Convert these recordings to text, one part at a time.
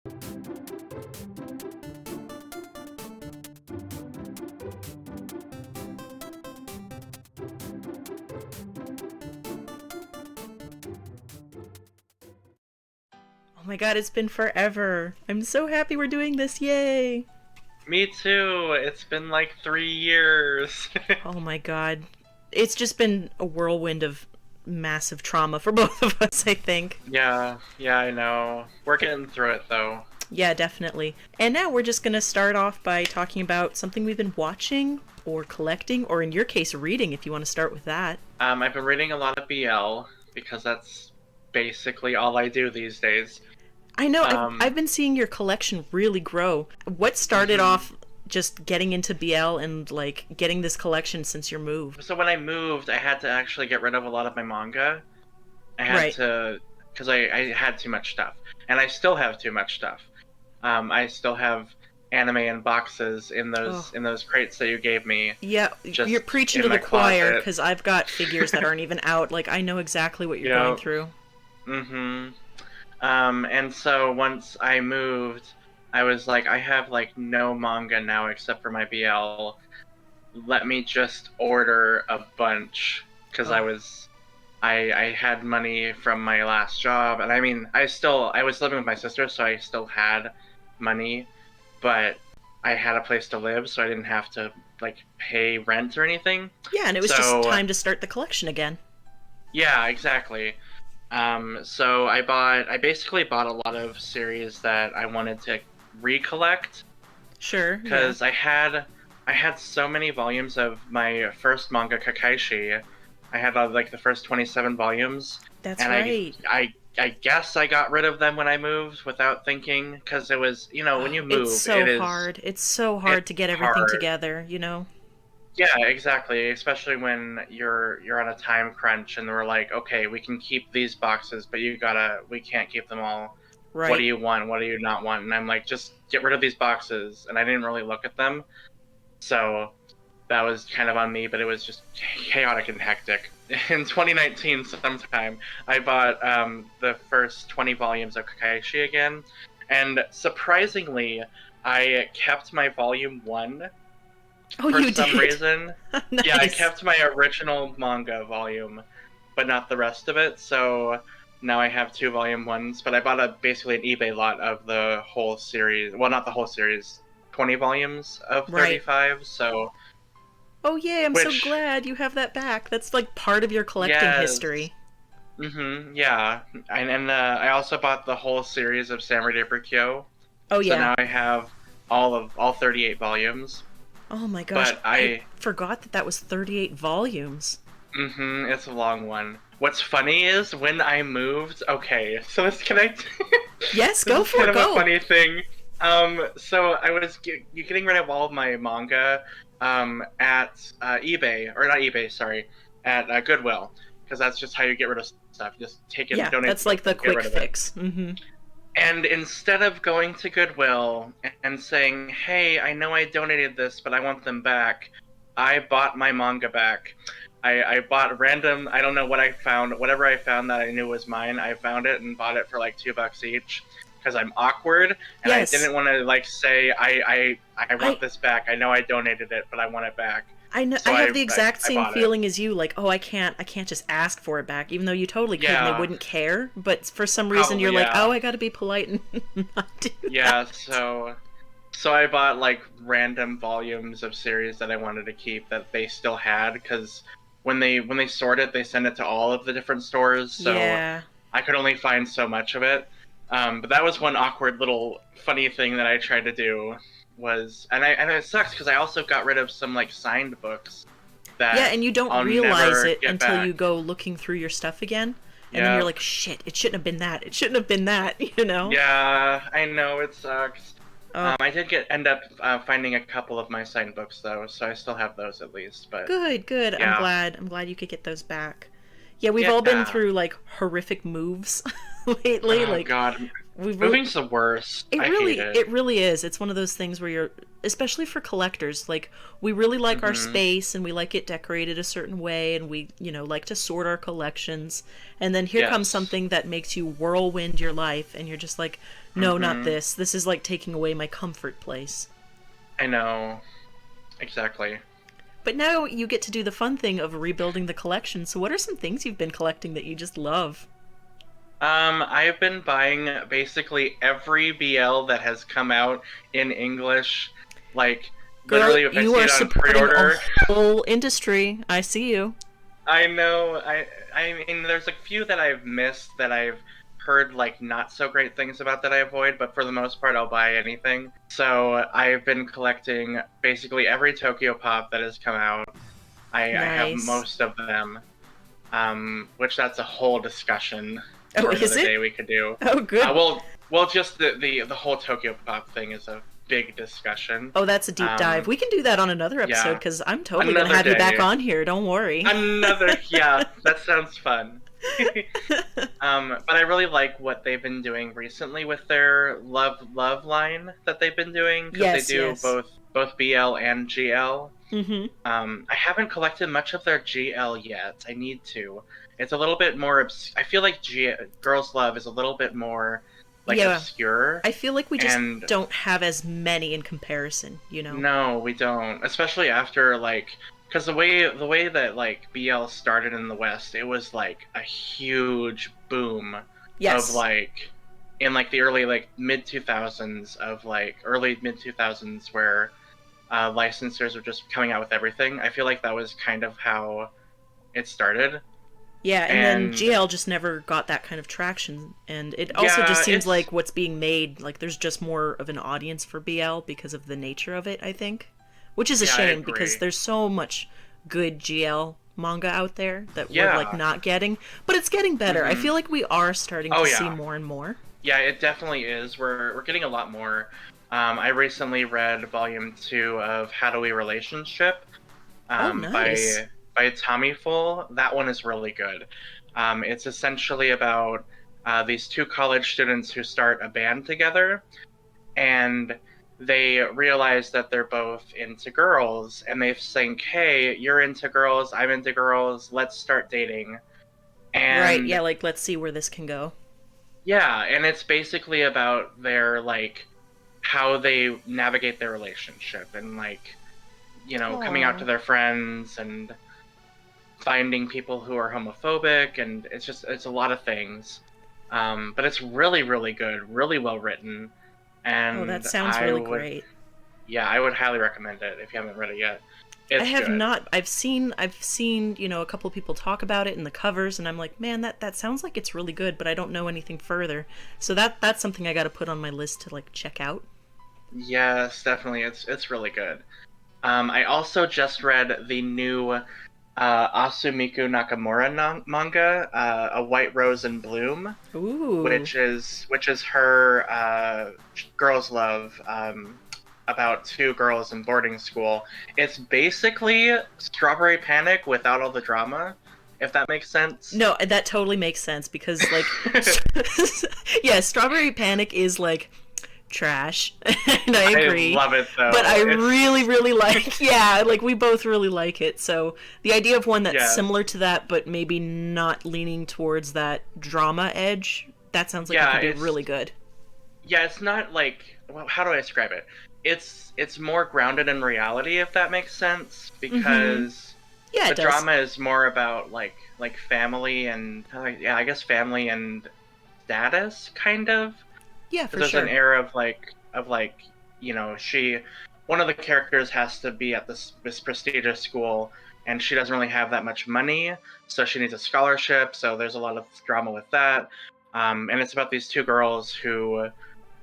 Oh my god, it's been forever. I'm so happy we're doing this, yay! Me too. It's been like 3 years. Oh my god. It's just been a whirlwind of massive trauma for both of us, I think. Yeah, I know. We're getting through it though. Yeah, definitely. And now we're just gonna start off by talking about something we've been watching, or collecting, or in your case, reading, if you want to start with that. I've been reading a lot of BL because that's basically all I do these days. I know, Um, I've been seeing your collection really grow. What started mhm. off just getting into BL and, like, getting this collection since your move? So when I moved, I had to actually get rid of a lot of my manga. I had Right. to, because I had too much stuff, and I still have too much stuff. I still have anime in boxes in Oh. those crates that you gave me, Yeah, you're just preaching in to the my choir, closet. because I've got figures that aren't even out. Like, I know exactly what you're going Yeah. through. Mhm. And so once I moved, I was like, I have like no manga now except for my BL. Let me just order a bunch because Oh, I had money from my last job, and I mean I was living with my sister, so I still had money, but I had a place to live, so I didn't have to like pay rent or anything. yeah, and it was just So time to start the collection again. yeah, exactly. So I basically bought a lot of series that I wanted to recollect Sure, yeah. because I had so many volumes of my first manga Kakaishi. I had like the first 27 volumes, That's and right. I guess I got rid of them when I moved without thinking because it was, when you Oh, it's move, so hard. It's so it's hard to get everything hard. together, you know? Yeah, exactly. Especially when you're on a time crunch and we're like, okay, we can keep these boxes, but we can't keep them all. What do Right. you want? What do you not want? And I'm like, just get rid of these boxes. And I didn't really look at them, so that was kind of on me. But it was just chaotic and hectic. In 2019, sometime, I bought the first 20 volumes of Kakaishi again, and surprisingly, I kept my volume one Oh, for you some did? reason. Yeah, I Nice. kept my original manga volume, but not the rest of it. So now I have two volume ones. But I bought basically an eBay lot of the whole series. Well, not the whole series. 20 volumes of Right. 35. So Oh, yay, I'm so which glad you have that back. That's like part of your collecting yes. history. Yeah. And I also bought the whole series of Samurai Deprikyo. Oh, So yeah. now I have all 38 volumes. Oh my gosh, But I I forgot that that was 38 volumes. it's a long one. What's funny is when I moved, okay, so this can I Yes, this go is for kind it, of a go. funny thing. So I was getting rid of all of my manga at eBay, or not eBay, sorry, at Goodwill, because that's just how you get rid of stuff. You just take it, Yeah, donate that's stuff, like the get quick rid of it. fix. Mm-hmm. And instead of going to Goodwill and saying, "Hey, I know I donated this, but I want them back," I bought my manga back. I bought random. I don't know what I found. Whatever I found that I knew was mine, I found it and bought it for like $2 each because I'm awkward and I Yes, didn't want to like say I want I this back. I know I donated it, but I want it back. I know I So have the exact I same bought it. feeling as you. Like, oh, I can't just ask for it back, even though you totally could, and they Yeah, wouldn't care. But for some reason, you're probably like, oh, yeah. I got to be polite and not do Yeah, that. so I bought like random volumes of series that I wanted to keep that they still had because when they sort it, they send it to all of the different stores. So Yeah. I could only find so much of it. But that was one awkward little funny thing that I tried to do was, and it sucks because I also got rid of some like signed books Yeah, that and you don't I'll realize never it get until back. you go looking through your stuff again. And then you're Yeah, like, shit, it shouldn't have been that. It shouldn't have been that, you know? yeah, I know it sucks. Oh, I did end up finding a couple of my signed books though, so I still have those at least. But good, good. I'm yeah, glad. I'm glad you could get those back. Yeah, we've all been yeah. through like horrific moves lately. Oh Like God, we've moving's the worst. it I hate really it. it really is. It's one of those things where you're especially for collectors, like we really like our Mhm. space and we like it decorated a certain way and we, like to sort our collections. And then here comes Yes. something that makes you whirlwind your life and you're just like, no, not Mm-hmm. this. This is like taking away my comfort place. I know. Exactly. But now you get to do the fun thing of rebuilding the collection. So what are some things you've been collecting that you just love? I've been buying basically every BL that has come out in English. Like, Girl, literally, if I you see are it on supporting a pre-order, whole industry. I see you. I know. I mean, there's a few that I've missed that I've heard like not so great things about that I avoid, but for the most part, I'll buy anything. So I've been collecting basically every Tokyo Pop that has come out. I have Nice. most of them, which that's a whole discussion Oh, for is another it? day we could do. Oh, good. Well, just the whole Tokyo Pop thing is a big discussion. Oh, that's a deep dive. Um, We can do that on another episode yeah, because I'm totally going to another have you back day. on here. Don't worry. Yeah, that sounds fun. But I really like what they've been doing recently with their love line that they've been doing because they Yes, do yes. both BL and GL. Mm-hmm. I haven't collected much of their GL yet. I need to. It's a little bit more. I feel like Girls Love is a little bit more like Yeah. obscure, I feel like we just and don't have as many in comparison, you know? no, we don't. Especially after like, because the way that like BL started in the West, it was like a huge boom of Yes. like in like the early like mid 2000s of like early mid 2000s where licensors were just coming out with everything. I feel like that was kind of how it started. Yeah, and then And GL just never got that kind of traction. And it also just yeah, seems it's like what's being made, like there's just more of an audience for BL because of the nature of it, I think. Which is a yeah, I shame because agree. there's so much good GL manga out there that we're like Yeah. not getting. But it's getting better. I Hmm. feel like we are starting Oh to see yeah. more and more. Yeah, it definitely is. We're getting a lot more. I recently read volume 2 of How Do We Relationship Oh, nice. by Tommy Full. That one is really good. It's essentially about these two college students who start a band together, and they realize that they're both into girls, and they think, "Hey, you're into girls, I'm into girls. Let's start dating." Right, And yeah, like let's see where this can go. yeah, and it's basically about their like how they navigate their relationship and like coming out to Oh. their friends and finding people who are homophobic, and it's a lot of things. But it's really really good, really well written, Oh, that and sounds really great. I would highly recommend it if you haven't read it yet. I It's have good. not. I've seen, a couple people talk about it in the covers and I'm like, "Man, that sounds like it's really good, but I don't know anything further." So that's something I got to put on my list to like check out. Yes, definitely, it's really good. I also just read the new Asumiku Nakamura manga, A White Rose in Bloom, Ooh. which is her girls' love, about two girls in boarding school. It's basically Strawberry Panic without all the drama, if that makes sense. No, that totally makes sense because like yeah, Strawberry Panic is like trash. And I I agree. love it But though. I It's really, really like, yeah, like we both really like it. So the idea of one that's yes, similar to that, but maybe not leaning towards that drama edge, that sounds like it yeah, could be really good. it's not like, well, how do I describe it? It's more grounded in reality, if that makes sense, Mm-hmm. because Yeah, the it does. drama is more about like family and yeah, I guess family and status kind of. Yeah, Because for there's an sure. air of like she one of the characters has to be at this prestigious school, and she doesn't really have that much money, so she needs a scholarship. So there's a lot of drama with that. And it's about these two girls who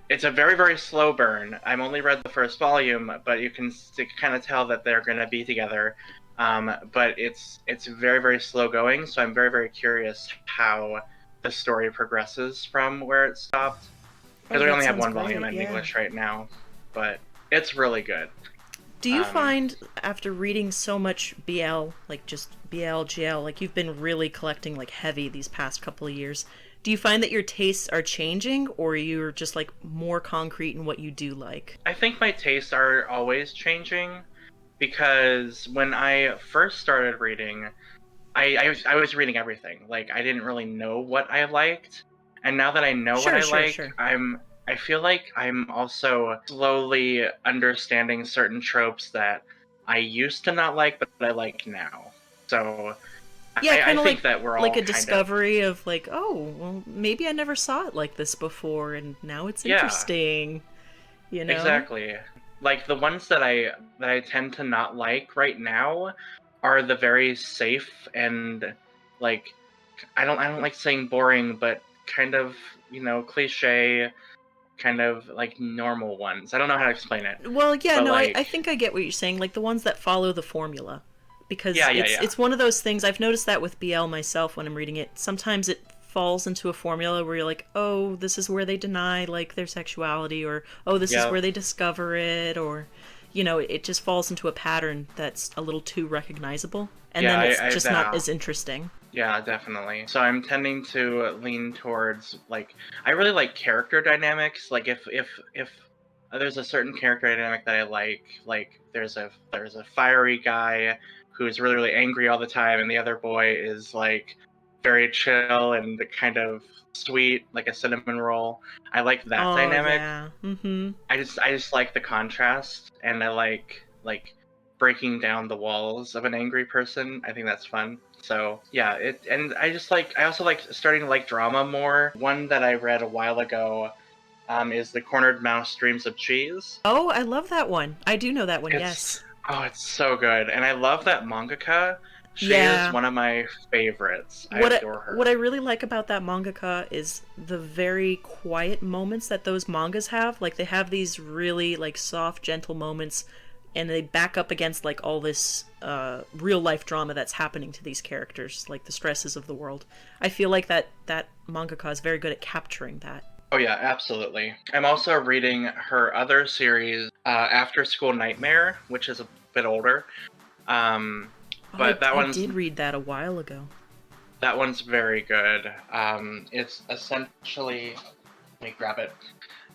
it's a very very slow burn. I've only read the first volume, but you can kind of tell that they're going to be together. But it's very very slow going, so I'm very very curious how the story progresses from where it stopped, because Oh, we that only have sounds one volume great. in Yeah. English right now, but it's really good. Do you Um, find after reading so much BL, like just BL, GL, like you've been really collecting like heavy these past couple of years, do you find that your tastes are changing or you're just like more concrete in what you do like? I think my tastes are always changing because when I first started reading, I was reading everything. Like I didn't really know what I liked, and now that I know what Sure, I sure, like, sure. I feel like I'm also slowly understanding certain tropes that I used to not like, but I like now. So Yeah, I kind of think that we're like all a kind of, discovery of like, oh, well, maybe I never saw it like this before, and now it's yeah, interesting. You know? exactly. Like the ones that I tend to not like right now are the very safe and like I don't like saying boring, but kind of, cliche, kind of like normal ones. I don't know how to explain it. Well, yeah, But no, I like think I get what you're saying. Like the ones that follow the formula, because yeah, yeah, yeah. it's one of those things. I've noticed that with BL myself when I'm reading it. Sometimes it falls into a formula where you're like, oh, this is where they deny like their sexuality, or oh, this is Yep. where they discover it, or you know, it just falls into a pattern that's a little too recognizable, and Yeah, then it's I just not yeah. as interesting. Yeah, definitely. So I'm tending to lean towards like I really like character dynamics. Like if there's a certain character dynamic that I like there's a fiery guy who's really really angry all the time, and the other boy is like very chill and kind of sweet, like a cinnamon roll. I like that Oh dynamic. yeah, mm-hmm. I just like the contrast, and I like breaking down the walls of an angry person. I think that's fun. So yeah, it and I also like starting to like drama more. One that I read a while ago is The Cornered Mouse Dreams of Cheese. Oh, I love that one. I do know that one. It's Yes. it's so good, and I love that mangaka. She is Yeah. one of my favorites. I adore What her. I really like about that mangaka is the very quiet moments that those mangas have. Like they have these really like soft, gentle moments, and they back up against like all this real life drama that's happening to these characters, like the stresses of the world. I feel like that mangaka is very good at capturing that. Oh yeah, absolutely. I'm also reading her other series, After School Nightmare, which is a bit older. Um, Oh, but I did read that a while ago. that one's very good. It's essentially let me grab it.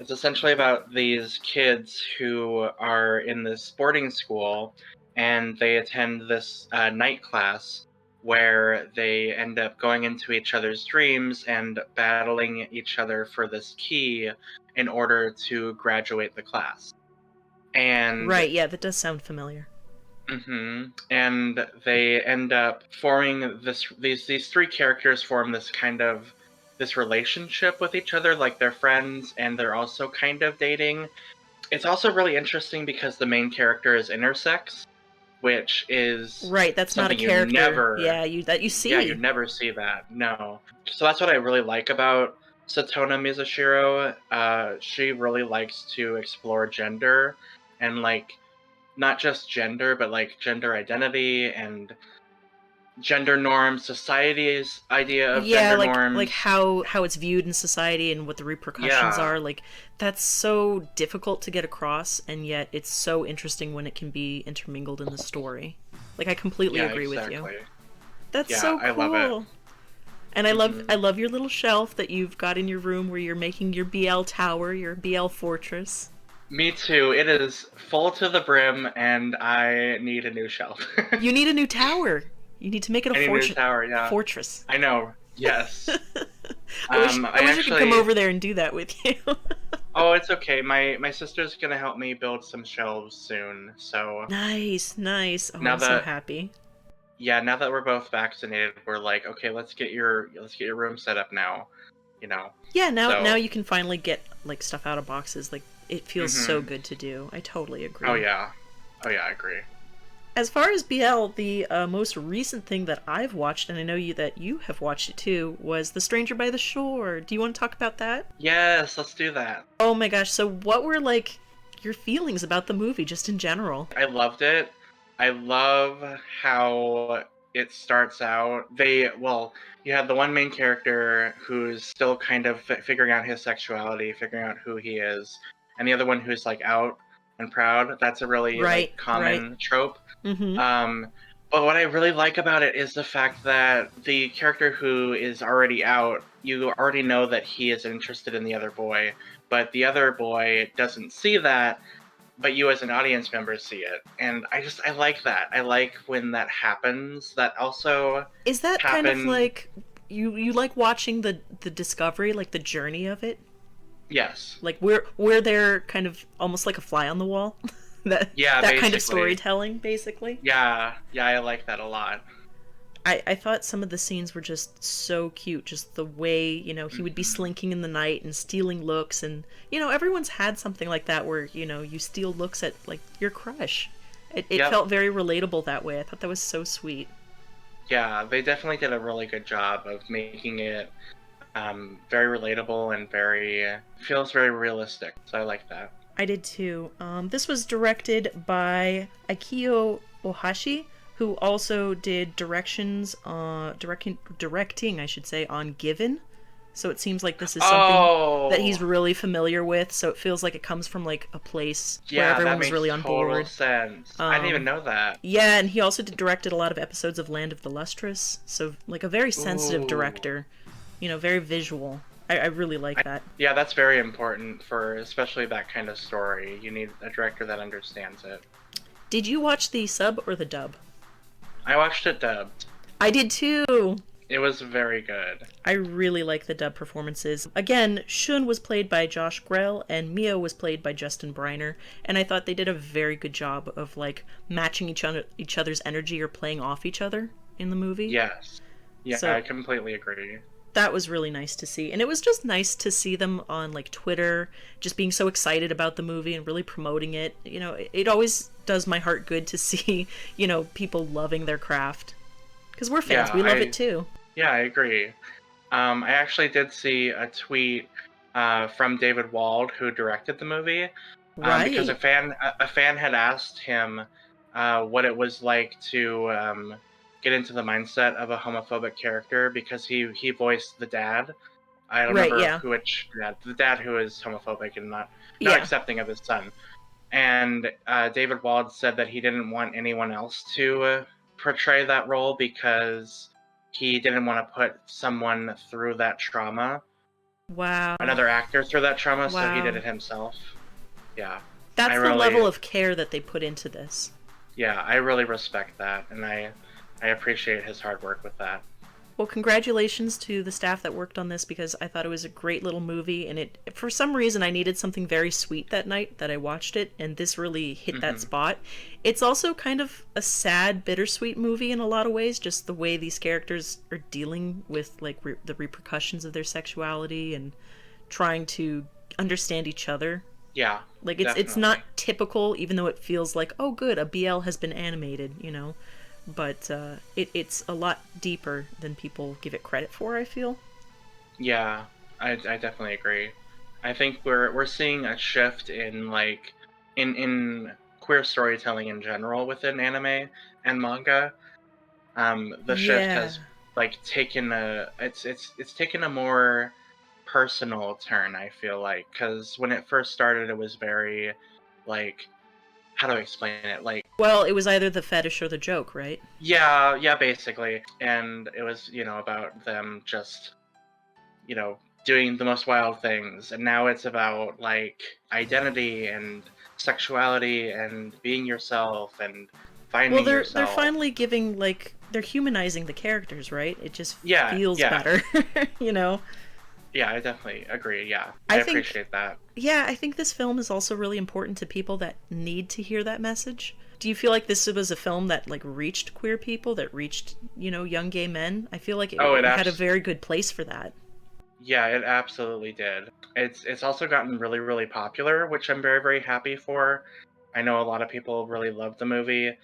It's essentially about these kids who are in this boarding school, and they attend this night class where they end up going into each other's dreams and battling each other for this key in order to graduate the class. And Right, yeah, that does sound familiar. and they end up forming these three characters form this kind of this relationship with each other, like they're friends and they're also kind of dating. It's also really interesting because the main character is intersex, which is Right, that's not a something character. Yeah, you you see. never see that. No. So that's what I really like about Satona Mizushiro. She really likes to explore gender and like not just gender, but like gender identity and gender norms, society's idea of Yeah, gender like norms. how it's viewed in society and what the repercussions Yeah, are. Like that's so difficult to get across, and yet it's so interesting when it can be intermingled in the story. Like I completely yeah, agree with you. exactly. That's Yeah, so I love it. cool. And hmm I love your little shelf that you've got in your room where you're making your BL tower, your BL fortress. Me too. It is full to the brim, and I need a new shelf. You need a new tower. You need to make it a I need a new tower. Yeah, fortress. I know. Yes. I I wish I could come actually. over there and do that with you. Oh, it's okay. My sister's gonna help me build some shelves soon. So Nice, nice. Oh, now I'm so that happy. yeah, now that we're both vaccinated, we're like, okay, let's get your room set up now. You know. Yeah, now So. you can finally get like stuff out of boxes. Like it feels so hmm good to do. I totally Oh agree. yeah. Oh yeah, I agree. As far as BL, the most recent thing that I've watched, and I know you that you have watched it too, was The Stranger by the Shore. Do you want to talk about that? Yes, let's do that. Oh my gosh! So what were like your feelings about the movie, just in general? I loved it. I love how it starts out. You have the one main character who's still kind of figuring out his sexuality, figuring out who he is, and the other one who's like out and proud. That's a really like Right, right. common trope. Mm-hmm. Um, but what I really like about it is the fact that the character who is already out, you already know that he is interested in the other boy, but the other boy doesn't see that, but you as an audience member see it. And I like that. I like when that happens. That also Is that kind of happened. like you like watching the discovery, like the journey of it? Yes. Like we're there kind of almost like a fly on the wall. that Yeah, that kind of basically. storytelling, basically. Yeah, yeah, I like that a lot. I thought some of the scenes were just so cute. Just the way, he would be Hmm. slinking in the night and stealing looks. And, everyone's had something like that where, you steal looks at, like, your crush. It Yep. felt very relatable that way. I thought that was so sweet. Yeah, they definitely did a really good job of making it very relatable and feels very realistic. So I like that. I did too. This was directed by Akio Ohashi, who also did directing, I should say, on Given. So it seems like this is something that he's Oh, really familiar with. So it feels like it comes from like a place where yeah, everyone that was makes really on total board. sense. I didn't even Um, know that. yeah, and he also directed a lot of episodes of Land of the Lustrous. So like a very sensitive Ooh. director. Very visual. I really like that. Yeah, that's very important for especially that kind of story. You need a director that understands it. Did you watch the sub or the dub? I watched it dubbed. I did too. It was very good. I really like the dub performances. Again, Shun was played by Josh Grell and Mio was played by Justin Briner, and I thought they did a very good job of like matching each other's energy or playing off each other in the movie. Yes. Yeah, I So completely agree. that was really nice to see. And it was just nice to see them on like Twitter just being so excited about the movie and really promoting it. It always does my heart good to see, people loving their craft. Cuz we're Yeah, fans. We love it too. I agree. I actually did see a tweet from David Wald, who directed the movie, because Right. a fan had asked him what it was like to get into the mindset of a homophobic character because he voiced the dad. I don't Right, remember yeah. which dad, the dad who is homophobic and not Yeah. accepting of his son. And David Wald said that he didn't want anyone else to portray that role because he didn't want to put someone through that trauma, Wow. another actor through that trauma, so he did Wow. it himself. Yeah, I That's the level really, of care that they put into this. yeah, I really respect that, and I appreciate his hard work with that. Well, congratulations to the staff that worked on this because I thought it was a great little movie and it for some reason I needed something very sweet that night that I watched it and this really hit that Hmm. spot. It's also kind of a sad, bittersweet movie in a lot of ways, just the way these characters are dealing with like the repercussions of their sexuality and trying to understand each other. Yeah, Like it's not definitely. typical, even though it feels like, oh, good, a BL has been animated, But it's a lot deeper than people give it credit for. I feel. Yeah, I definitely agree. I think we're seeing a shift in like in queer storytelling in general within anime and manga. The shift Yeah. has like taken a it's taken a more personal turn. I feel like because when it first started, it was very like how do I explain it? Like Well, it was either the fetish or the joke, right? yeah, yeah, basically, and it was about them just you know, doing the most wild things. And now it's about like identity and sexuality and being yourself and Well, finding they're yourself. finally giving like they're humanizing the characters, right? It just Yeah, feels yeah, better, you know. yeah, I definitely agree. Yeah, I I think appreciate that. yeah, I think this film is also really important to people that need to hear that message. Do you feel like this was a film that like reached queer people, that reached, young gay men? I feel like it, Oh, it had a very good place for that. yeah, it absolutely did. It's also gotten really, really popular, which I'm very, very happy for. I know a lot of people really love the movie, and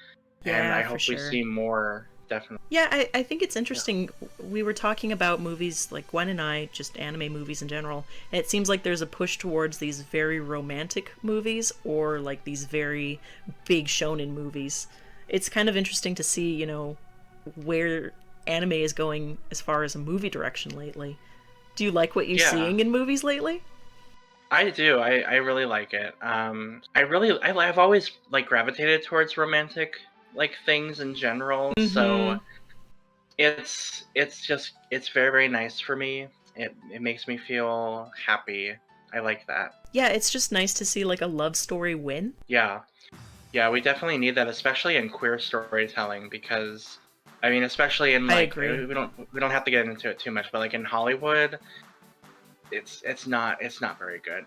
Yeah, I for hope we sure. see more, definitely. Yeah, I think it's interesting. We were talking about movies like Gwen and I, just anime movies in general, and it seems like there's a push towards these very romantic movies or like these very big shonen movies. It's kind of interesting to see, where anime is going as far as a movie direction lately. Do you like what you're Yeah. seeing in movies lately? I do. I really like it. I've always like gravitated towards romantic like things in general. So Mm-hmm. it's very very nice for me. It makes me feel happy. I like that. Yeah, it's just nice to see like a love story win. Yeah. Yeah, we definitely need that, especially in queer storytelling, because I mean, especially in I like agree. we don't have to get into it too much, but like in Hollywood, it's not very good.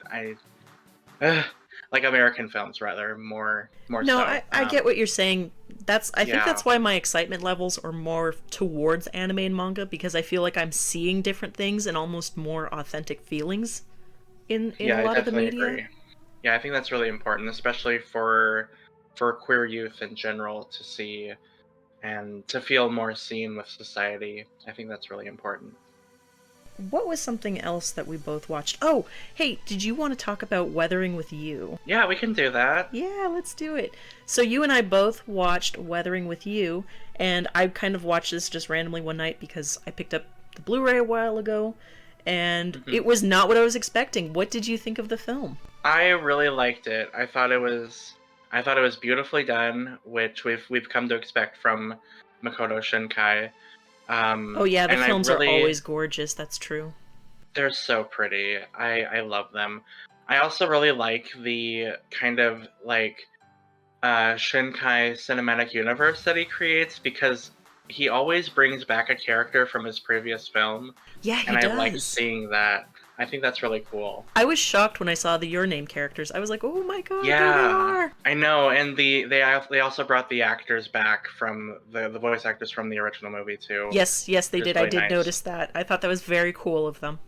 Uh, like American films rather more No, so. I get what you're saying. I think Yeah, that's why my excitement levels are more towards anime and manga, because I feel like I'm seeing different things and almost more authentic feelings in yeah, a I lot of the definitely media. agree. Yeah, I think that's really important, especially for queer youth in general to see and to feel more seen with society. I think that's really important. What was something else that we both watched? Oh, hey, did you want to talk about Weathering with You? Yeah, we can do that. Yeah, let's do it. So you and I both watched Weathering with You, and I kind of watched this just randomly one night because I picked up the Blu-ray a while ago, and hmm it was not what I was expecting. What did you think of the film? I really liked it. I thought it was beautifully done, which we've come to expect from Makoto Shinkai. Oh yeah, the And I films are really, always gorgeous, that's true. they're so pretty. I love them. I also really like the kind of like Shinkai cinematic universe that he creates because he always brings back a character from his previous film, Yeah, he and I like does. seeing that. I think that's really cool. I was shocked when I saw the Your Name characters. I was like, "Oh my god, there they Yeah, are." I know, and they also brought the actors back from the voice actors from the original movie too, Yes, yes, they which is did. I really did nice. notice that. I thought that was very cool of them.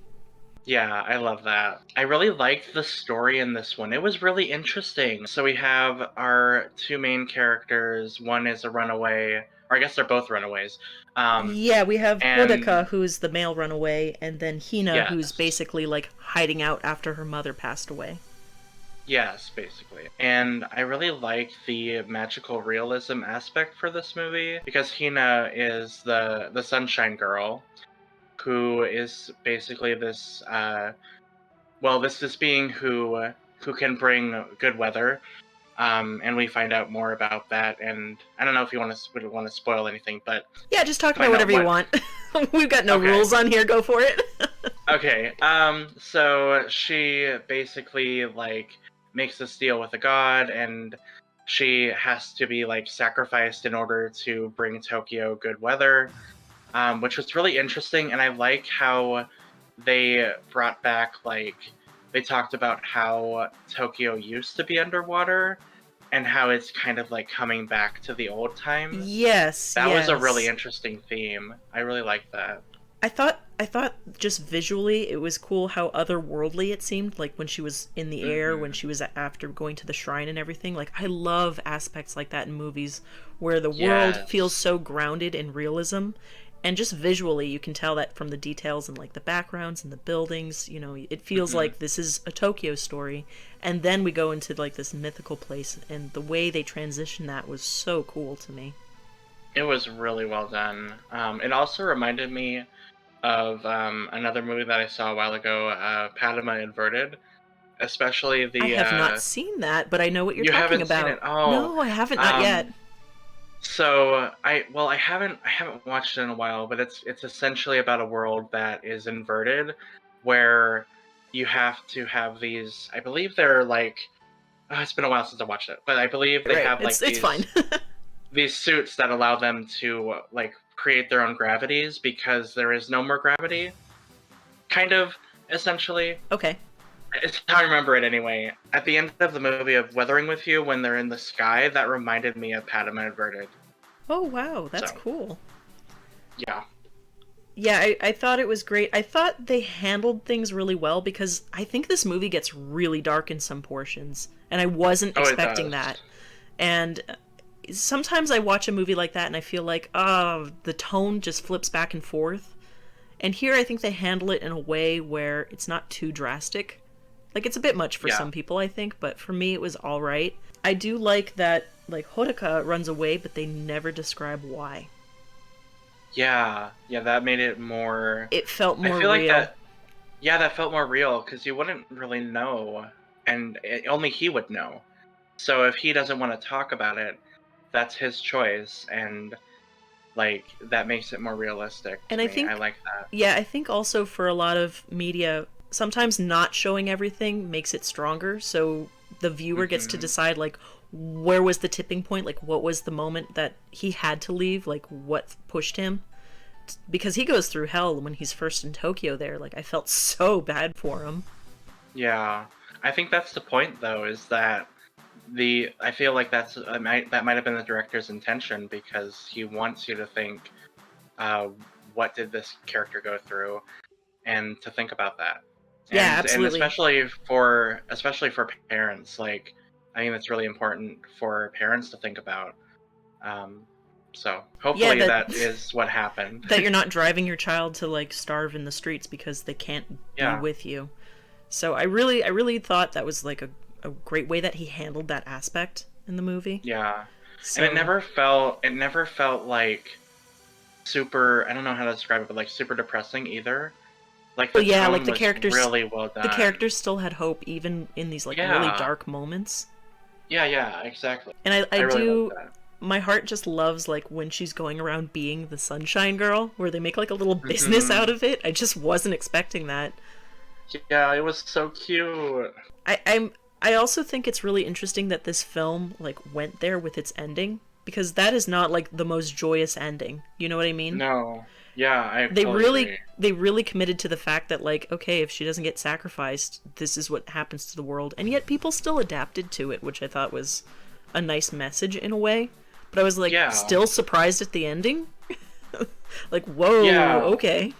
Yeah, I love that. I really liked the story in this one. It was really interesting. So we have our two main characters. One is a runaway, or I guess they're both runaways. Um, Yeah, we have and Hodaka, who's the male runaway, and then Hina, who's yes, basically like hiding out after her mother passed away. yes, basically. And I really like the magical realism aspect for this movie because Hina is the sunshine girl who is basically this being who can bring good weather. And we find out more about that. And I don't know if you want to spoil anything, but Yeah, just talk about find out whatever you what. want. We've got no Okay, rules on here. Go for it. okay. So she basically like makes this deal with a god, and she has to be like sacrificed in order to bring Tokyo good weather, which was really interesting. And I like how they brought back like they talked about how Tokyo used to be underwater and how it's kind of like coming back to the old times. Yes, That was a really yes. interesting theme. I really liked that. I thought just visually it was cool how otherworldly it seemed, like when she was in the air, when hmm she was after going to the shrine and everything. Like I love aspects like that in movies where the world feels Yes. so grounded in realism, and just visually you can tell that from the details and like the backgrounds and the buildings, it feels hmm like this is a Tokyo story. And then we go into like this mythical place, and the way they transition that was so cool to me. It was really well done. It also reminded me of another movie that I saw a while ago, Padma Inverted, especially I the have not seen that, but I know what you're you talking haven't seen about. it. Oh, No, I haven't, not yet. um, so I haven't watched it in a while, but it's essentially about a world that is inverted, where you have to have these. I believe they're like. Oh, it's been a while since I watched it, but I believe they Right, have it's like it's fine. these suits that allow them to like create their own gravities because there is no more gravity. Kind of, essentially. Okay. It's how I remember it anyway. At the end of the movie of Weathering with You, when they're in the sky, that reminded me of Padma Inverted. Oh wow, that's So cool. yeah. Yeah, I thought it was great. I thought they handled things really well because I think this movie gets really dark in some portions, and I wasn't Oh, it expecting does. that. And sometimes I watch a movie like that and I feel like, oh, the tone just flips back and forth. And here I think they handle it in a way where it's not too drastic. Like it's a bit much for Yeah. some people, I think, but for me it was all right. I do like that like Hodaka runs away, but they never describe why. Yeah. Yeah, that made it more. It felt I more feel like real. that. Yeah, that felt more real because you wouldn't really know, and only he would know. So if he doesn't want to talk about it, that's his choice, and like that makes it more realistic And to I me. I think, like that. yeah, I think also for a lot of media, sometimes not showing everything makes it stronger. So the viewer gets to hmm decide, like, where was the tipping point? Like, what was the moment that he had to leave? Like, what pushed him? because he goes through hell when he's first in Tokyo there. Like, I felt so bad for him. Yeah, I think that's the point, though, is that I feel like that might have been the director's intention, because he wants you to think, uh, what did this character go through, and to think about that, Yeah, and absolutely. especially for parents, like, I think that's really important for parents to think about. Um, so Yeah, hopefully that that is what happened. that you're not driving your child to like starve in the streets because they can't be Yeah, with you. So I really thought that was like a great way that he handled that aspect in the movie. yeah, and So it never felt like super. I don't know how to describe it, but like super depressing either. Like but the yeah, like tone was really well the done. characters still had hope even in these like really Yeah, dark moments. yeah, exactly. And I I really like do, that. my heart just loves like when she's going around being the sunshine girl where they make like a little business Hmm. out of it. I just wasn't expecting that. Yeah, it was so cute. I'm I also think it's really interesting that this film like went there with its ending because that is not like the most joyous ending. You know what I mean? No, yeah, I totally agree. They really committed to the fact that like okay, if she doesn't get sacrificed, this is what happens to the world. And yet people still adapted to it, which I thought was a nice message in a way. But I was like Yeah, still surprised at the ending. Like, whoa, yeah, okay.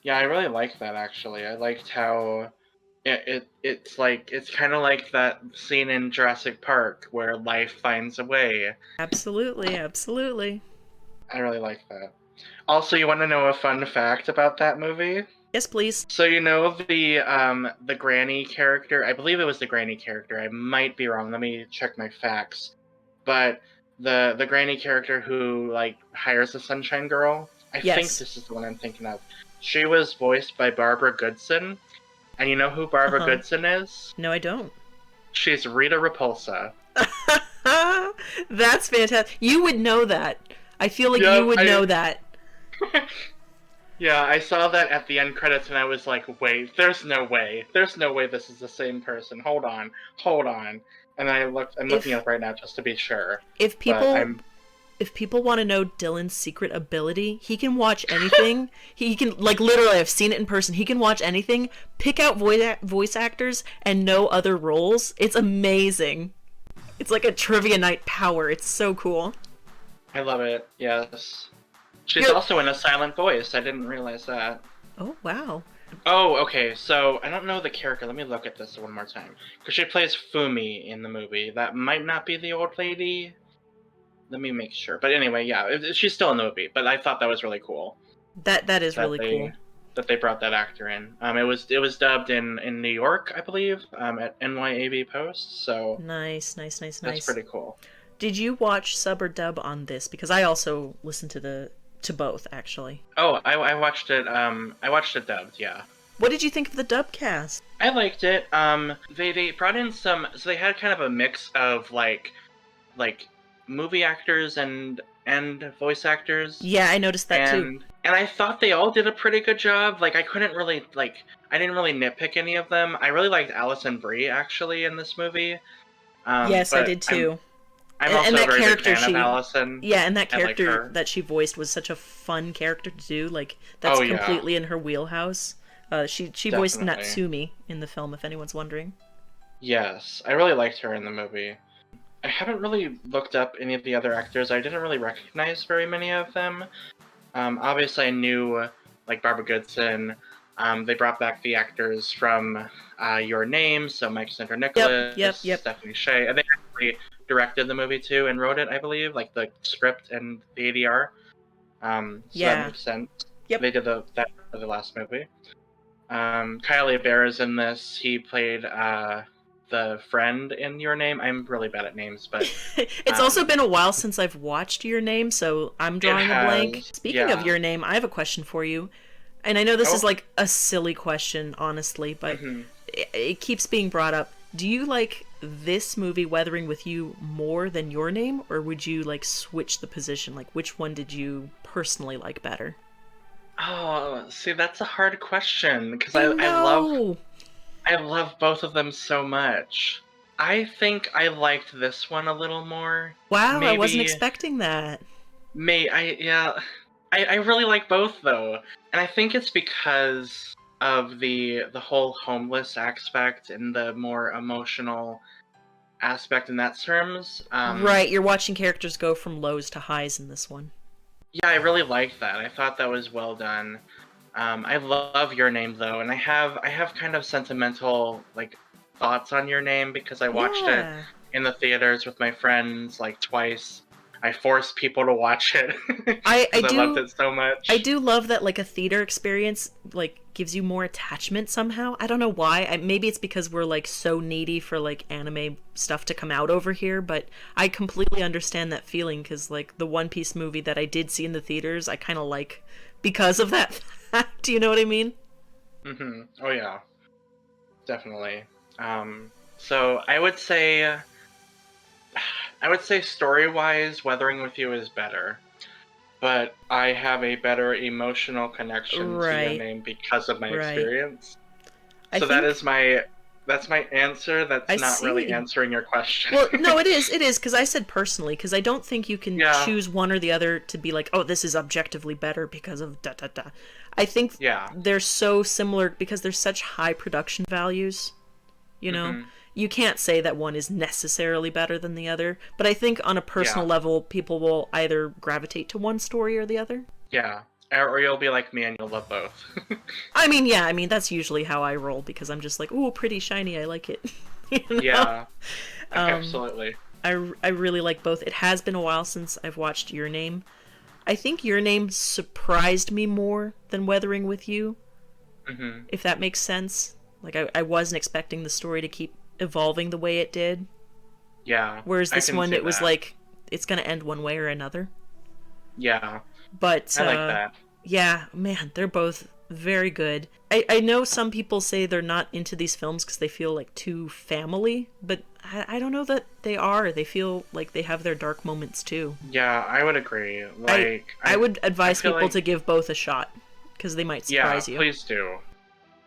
yeah. I really liked that, actually. I liked how it's like it's kind of like that scene in Jurassic Park where life finds a way. Absolutely, absolutely. I really like that. Also, you want to know a fun fact about that movie? Yes, please. So you know the granny character. I believe it was the granny character. I might be wrong. Let me check my facts. But the granny character who like hires the Sunshine Girl. I think Yes. this is the one I'm thinking of. She was voiced by Barbara Goodson, and you know who Barbara Uh-huh. Goodson is? No, I don't. She's Rita Repulsa. That's fantastic. You would know that. I feel like you Yep, would I know that. yeah, I saw that at the end credits and I was like, wait, there's no way. There's no way this is the same person. Hold on. Hold on. And I'm looking it If up right now just to be sure. if But people I'm if people want to know Dylan's secret ability, he can watch anything. He can like literally I've seen it in person. He can watch anything, pick out voice actors and know other roles. It's amazing. It's like a trivia night power. It's so cool. I love it. Yes. She's You're also in a silent voice. I didn't realize that. Oh, wow. Oh, okay. So I don't know the character. Let me look at this one more time. Because she plays Fumi in the movie. That might not be the old lady. Let me make sure. But anyway, yeah, she's still in the movie. But I thought that was really cool That is that really cool. they brought that actor in. It was dubbed in New York, I believe, at NYAV Post. So Nice, nice, nice, that's nice. pretty cool. Did you watch sub or dub on this? Because I also listened to both actually. Oh, I watched it. I watched it dubbed. Yeah, What did you think of the dub cast? I liked it. They brought in some. So they had kind of a mix of like movie actors and voice actors, Yeah, I noticed that too. and I thought they all did a pretty good job. Like I didn't really nitpick any of them. I really liked Alison Brie actually in this movie. Yes, I But did too. I'm And also a that very big character fan of she Allison. yeah, and that I like character her. that she voiced was such a fun character to do. Like that's Oh yeah, completely in her wheelhouse. She voiced definitely. Natsumi in the film, if anyone's wondering. Yes, I really liked her in the movie. I haven't really looked up any of the other actors. I didn't really recognize very many of them. Obviously, I knew like Barbara Goodson. They brought back the actors from Your Name, so Mike Center Yep, Nicholas, yep, yep. Stephanie Shea, and they actually directed the movie too and wrote it, I believe, like the script and the ADR. So that Yeah. makes sense. Yep. They did that for the last movie. Kyle Bear is in this. He played the friend in Your Name. I'm really bad at names, but It's also um, been a while since I've watched Your Name, so I'm it drawing a blank. has. Speaking of Yeah. Your Name, I have a question for you. And I know this is Oh. like a silly question, honestly, but Hmm. it keeps being brought up. Do you like this movie Weathering with You more than Your Name, or would you like switch the position? Like, which one did you personally like better? Oh, see, that's a hard question because I I know. love both of them so much. I think I liked this one a little more. Wow, I wasn't Maybe expecting that. I yeah. I really like both though, and I think it's because of the whole homeless aspect and the more emotional aspect in that terms. Right, you're watching characters go from lows to highs in this one. Yeah, I really liked that. I thought that was well done. I love Your Name though, and I have kind of sentimental like thoughts on Your Name because I watched it Yeah. in the theaters with my friends like twice. I forced people to watch it I I because I loved do it so I much. do love that like a theater experience like gives you more attachment somehow. I don't know why. Maybe it's because we're like so needy for like anime stuff to come out over here, but I completely understand that feeling cuz like the One Piece movie that I did see in the theaters, I kind of like because of that fact. Do you know what I mean? Oh yeah, definitely. So I would say story-wise, Weathering with You is better, but I have a better emotional connection to Your Right. Name because of my Right. experience. I So that think is my answer. I That's not really see. answering your question. Well, no, it is because I said personally because I don't think you can Yeah, choose one or the other to be like, oh, this is objectively better because of da da da. I think yeah. they're so similar because they're such high production values. You know, hmm you can't say that one is necessarily better than the other. But I think on a Yeah, personal level, people will either gravitate to one story or the other. yeah. Or you'll be like me and you'll love both. I mean, yeah, I mean that's usually how I roll because I'm just like, ooh, pretty shiny, I like it. you know. Yeah, Um, absolutely. I really like both. It has been a while since I've watched Your Name. I think Your Name surprised me more than Weathering with You, hmm if that makes sense. Like, I wasn't expecting the story to keep evolving the way it did. Yeah, Whereas I this can one, see it was that. like, it's gonna end one way or another. Yeah, But, I like that. yeah, man, they're both very good. I know some people say they're not into these films because they feel like too family, but I don't know that they are. They feel like they have their dark moments too. Yeah, I would agree. I Like, I would I advise feel people like, to give both a shot because they might yeah, surprise you. please do.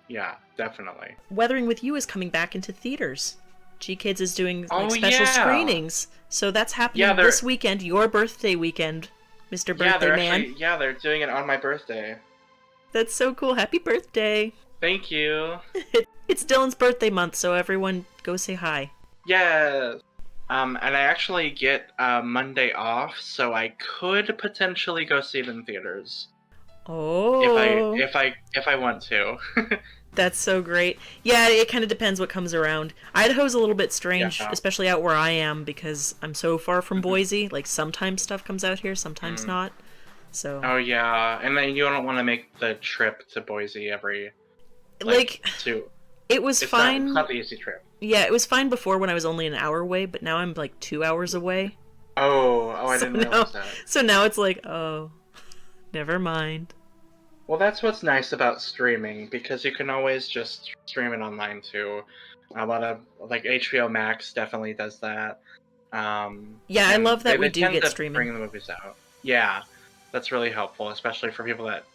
Yeah, definitely. Weathering with You is coming back into theaters. G Kids is doing like Oh special yeah, screenings, so that's yeah. happening They're this weekend, your birthday weekend, Mr. yeah Birthday they're Man. actually yeah they're doing it on my birthday. That's so cool. Happy birthday! Thank you. It's Dylan's birthday month, so everyone go say hi. Yes. And I actually get Monday off, so I could potentially go see it in theaters if I Oh, if I if I want to. that's so great. Yeah, it kind of depends what comes around. Idaho's a little bit strange, Yeah. especially out where I am because I'm so far from hmm Boise. Like sometimes stuff comes out here, sometimes Mm. not. So, Oh yeah, and then you don't want to make the trip to Boise every like like two. it was It's fine. not the easy trip. Yeah, it was fine before when I was only an hour away, but now I'm like 2 hours away. Oh, I So didn't now, realize that. so now it's like, oh, never mind. Well, that's what's nice about streaming because you can always just stream it online too. A lot of like HBO Max definitely does that. Yeah, I And love they, that we they do tend get to streaming. bring the movies out. Yeah, that's really helpful, especially for people that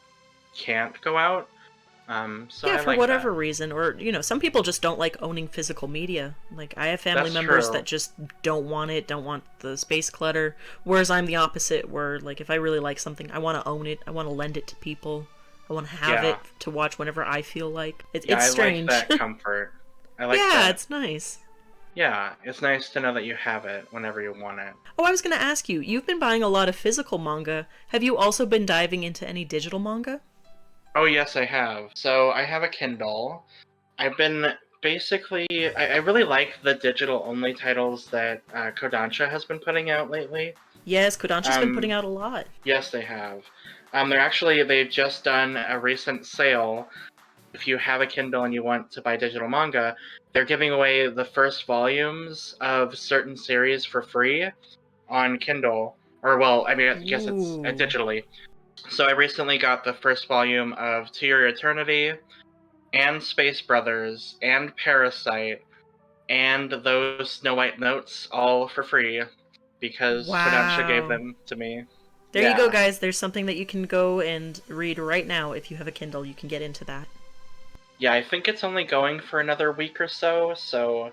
can't go out. So Yeah, I for like that. whatever reason, or some people just don't like owning physical media. Like I have family That's members true. that just don't want it, don't want the space clutter. Whereas I'm the opposite, where like if I really like something, I want to own it. I want to lend it to people. I want to have it Yeah, to watch whenever I feel like. yeah, It's I like strange. that comfort. I like Yeah, that. it's nice. Yeah, it's nice to know that you have it whenever you want it. Oh, I was gonna ask you. You've been buying a lot of physical manga. Have you also been diving into any digital manga? Oh yes, I have. So I have a Kindle. I've been basically. I really like the digital only titles that Kodansha has been putting out lately. Yes, Kodansha's been putting Um, out a lot. yes, they have. They've just done a recent sale. If you have a Kindle and you want to buy digital manga, they're giving away the first volumes of certain series for free on Kindle. Or well, I mean, I guess it's Ooh. digitally. So I recently got the first volume of To Your Eternity, and Space Brothers, and Parasite, and those Snow White notes all for free because Kodansha gave Wow. them to me. There you go, Yeah. guys. There's something that you can go and read right now if you have a Kindle. You can get into that. Yeah, I think it's only going for another week or so, so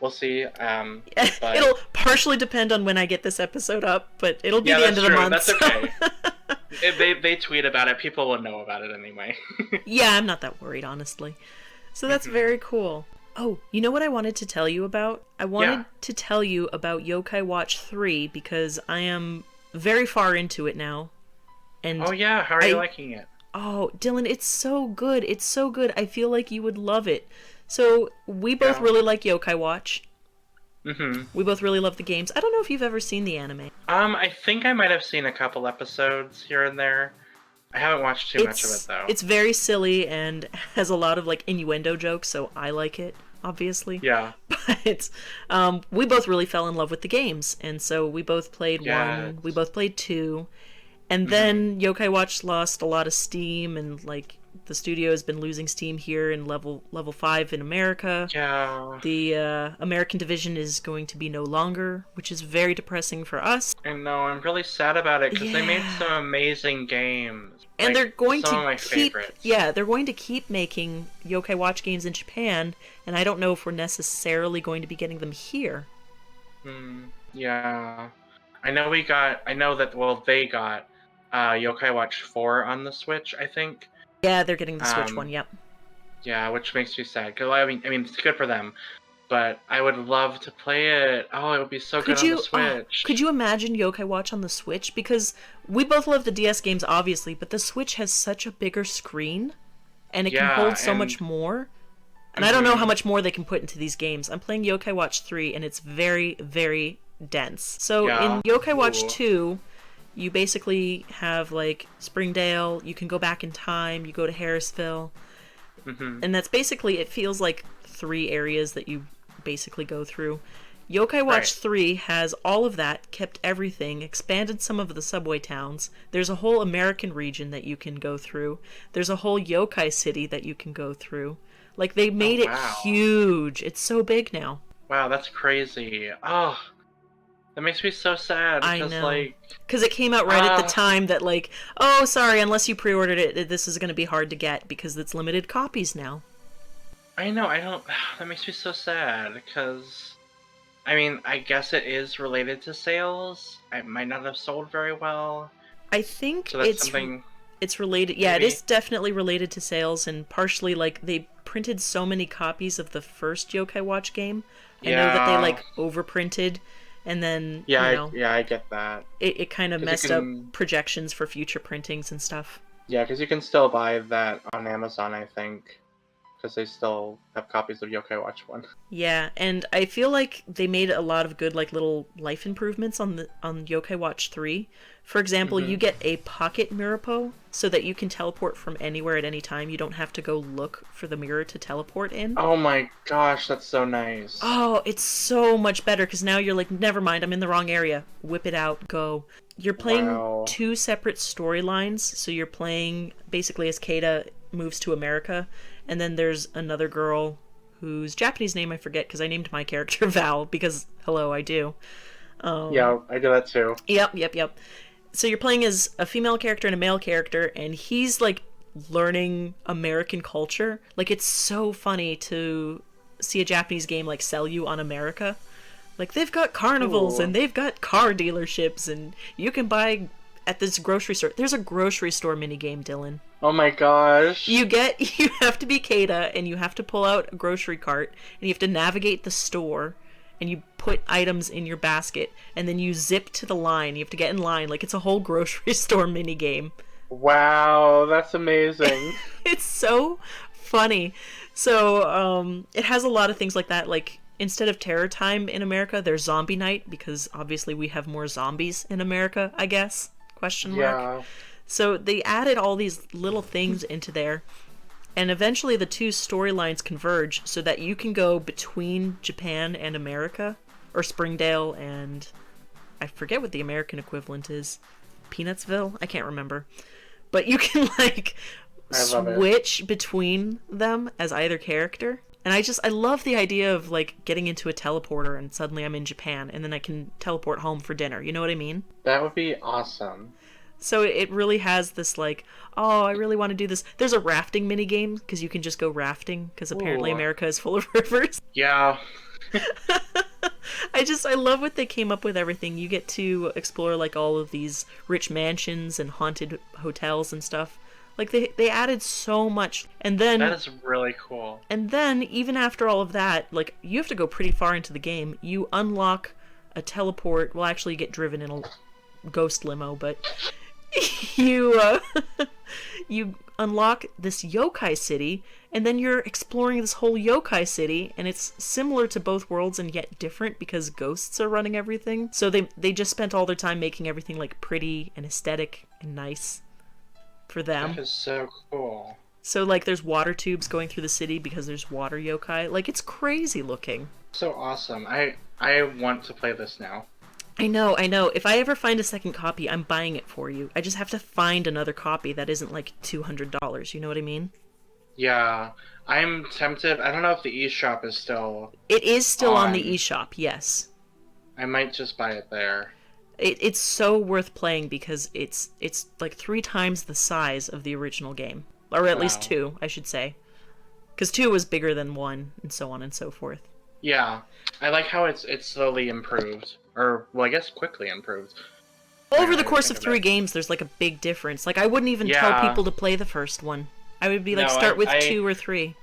we'll see. But It'll partially depend on when I get this episode up, but it'll be yeah, the end that's of the true. month. That's So. okay. They tweet about it. People will know about it anyway. Yeah, I'm not that worried, honestly. So that's very cool. Oh, you know what I wanted to tell you about? I Yeah. wanted to tell you about Yokai Watch 3 because I am very far into it now. And Oh yeah, how are you I liking it? oh, Dylan, it's so good. It's so good. I feel like you would love it. So, we both Yeah. really like Yokai Watch. Mm-hmm. We both really love the games. I don't know if you've ever seen the anime. I think I might have seen a couple episodes here and there. I haven't watched too much of it though. It's very silly and has a lot of like innuendo jokes, so I like it, obviously. Yeah. But we both really fell in love with the games, and so we both played Yes. one, we both played two, and then Yokai Watch lost a lot of steam, and like the studio has been losing steam here in level 5 in America. Yeah. The American division is going to be no longer, which is very depressing for us. I know, I'm really sad about it because they made Yeah. some amazing games. And Like, they're going some of to my keep, favorites. yeah, they're going to keep making Yokai Watch games in Japan, and I don't know if we're necessarily going to be getting them here. Yeah. I know that, well, they got Yokai Watch 4 on the Switch, I think. Yeah, they're getting the Switch one. Um, Yep. Yeah, which makes me sad. Cause I mean, it's good for them, but I would love to play it. Oh, it would be so good Could on the you? Switch. Could you imagine Yokai Watch on the Switch? Because we both love the DS games, obviously, but the Switch has such a bigger screen, and it can Yeah, hold so and much more. And I don't know how much more they can put into these games. I'm playing Yokai Watch 3, and it's very, very dense. So Yeah. in Yokai Watch Ooh. 2, you basically have like Springdale, you can go back in time, you go to Harrisville, and that's basically, it feels like 3 areas that you basically go through. Yokai Watch Right. 3 has all of that, kept everything, expanded some of the subway towns. There's a whole American region that you can go through. There's a whole yokai city that you can go through. Like, they made it wow. huge. It's so big now. Wow, that's crazy. Oh, that makes me so sad I because know. like, Because it came out right at the Ah. time that, like, oh, sorry, unless you pre-ordered it, this is going to be hard to get because it's limited copies now. I know, I don't. That makes me so sad because, I mean, I guess it is related to sales. It might not have sold very well, I think so that's something. it's related. Yeah, Maybe. it is definitely related to sales, and partially, like, they printed so many copies of the first Yokai Watch game. I know that they, Yeah. like, overprinted, and then, Yeah, you know, I get that. it kind of 'Cause you messed can- up projections for future printings and stuff. Yeah, because you can still buy that on Amazon, I think, because they still have copies of Yokai Watch 1. Yeah, and I feel like they made a lot of good like little life improvements on Yokai Watch 3. For example, you get a pocket Mirapo so that you can teleport from anywhere at any time. You don't have to go look for the mirror to teleport in. Oh my gosh, that's so nice. Oh, it's so much better because now you're like, never mind, I'm in the wrong area. Whip it out, go. You're playing Wow. 2 separate storylines, so you're playing basically as Keita moves to America, and then there's another girl whose Japanese name I forget because I named my character Val because, hello, I do. Yeah, I do that too. Yep. So you're playing as a female character and a male character, and he's like learning American culture. Like, it's so funny to see a Japanese game like sell you on America. Like, they've got carnivals Ooh. and they've got car dealerships, and you can buy at this grocery store. There's a grocery store minigame, Dylan. Oh my gosh. You have to be Keita, and you have to pull out a grocery cart, and you have to navigate the store, and you put items in your basket, and then you zip to the line. You have to get in line. Like, it's a whole grocery store minigame. Wow, that's amazing. It's so funny. So, it has a lot of things like that. Like, instead of Terror Time in America, there's Zombie Night, because obviously we have more zombies in America, I guess? Question mark. Yeah. So they added all these little things into there, and eventually the 2 storylines converge so that you can go between Japan and America, or Springdale and I forget what the American equivalent is. Peanutsville? I can't remember. But you can like I love it. switch between them as either character. And I love the idea of like getting into a teleporter and suddenly I'm in Japan and then I can teleport home for dinner. You know what I mean? That would be awesome. So it really has this like, oh, I really want to do this. There's a rafting mini game because you can just go rafting because apparently Ooh. America is full of rivers. Yeah. I love what they came up with everything. You get to explore like all of these rich mansions and haunted hotels and stuff. Like they added so much. That is really cool. And then even after all of that, like you have to go pretty far into the game. You unlock a teleport. Well, actually you get driven in a ghost limo, but you you unlock this yokai city, and then you're exploring this whole yokai city, and it's similar to both worlds and yet different because ghosts are running everything. So they just spent all their time making everything like pretty and aesthetic and nice for them. That is so cool. So like there's water tubes going through the city because there's water yokai. Like it's crazy looking. So awesome. I want to play this now. I know, I know. If I ever find a second copy, I'm buying it for you. I just have to find another copy that isn't like $200. You know what I mean? Yeah, I'm tempted. I don't know if the eShop is still. It is still on the eShop, yes. I might just buy it there. It's so worth playing because it's like 3 times the size of the original game. Or at least 2, I should say. Because 2 was bigger than 1, and so on and so forth. Yeah, I like how it's slowly improved. Or, well, I guess quickly improved. Over the course of 3 games, there's like a big difference. Like, I wouldn't even tell people to play the first one. I would be like, start with 2 or 3.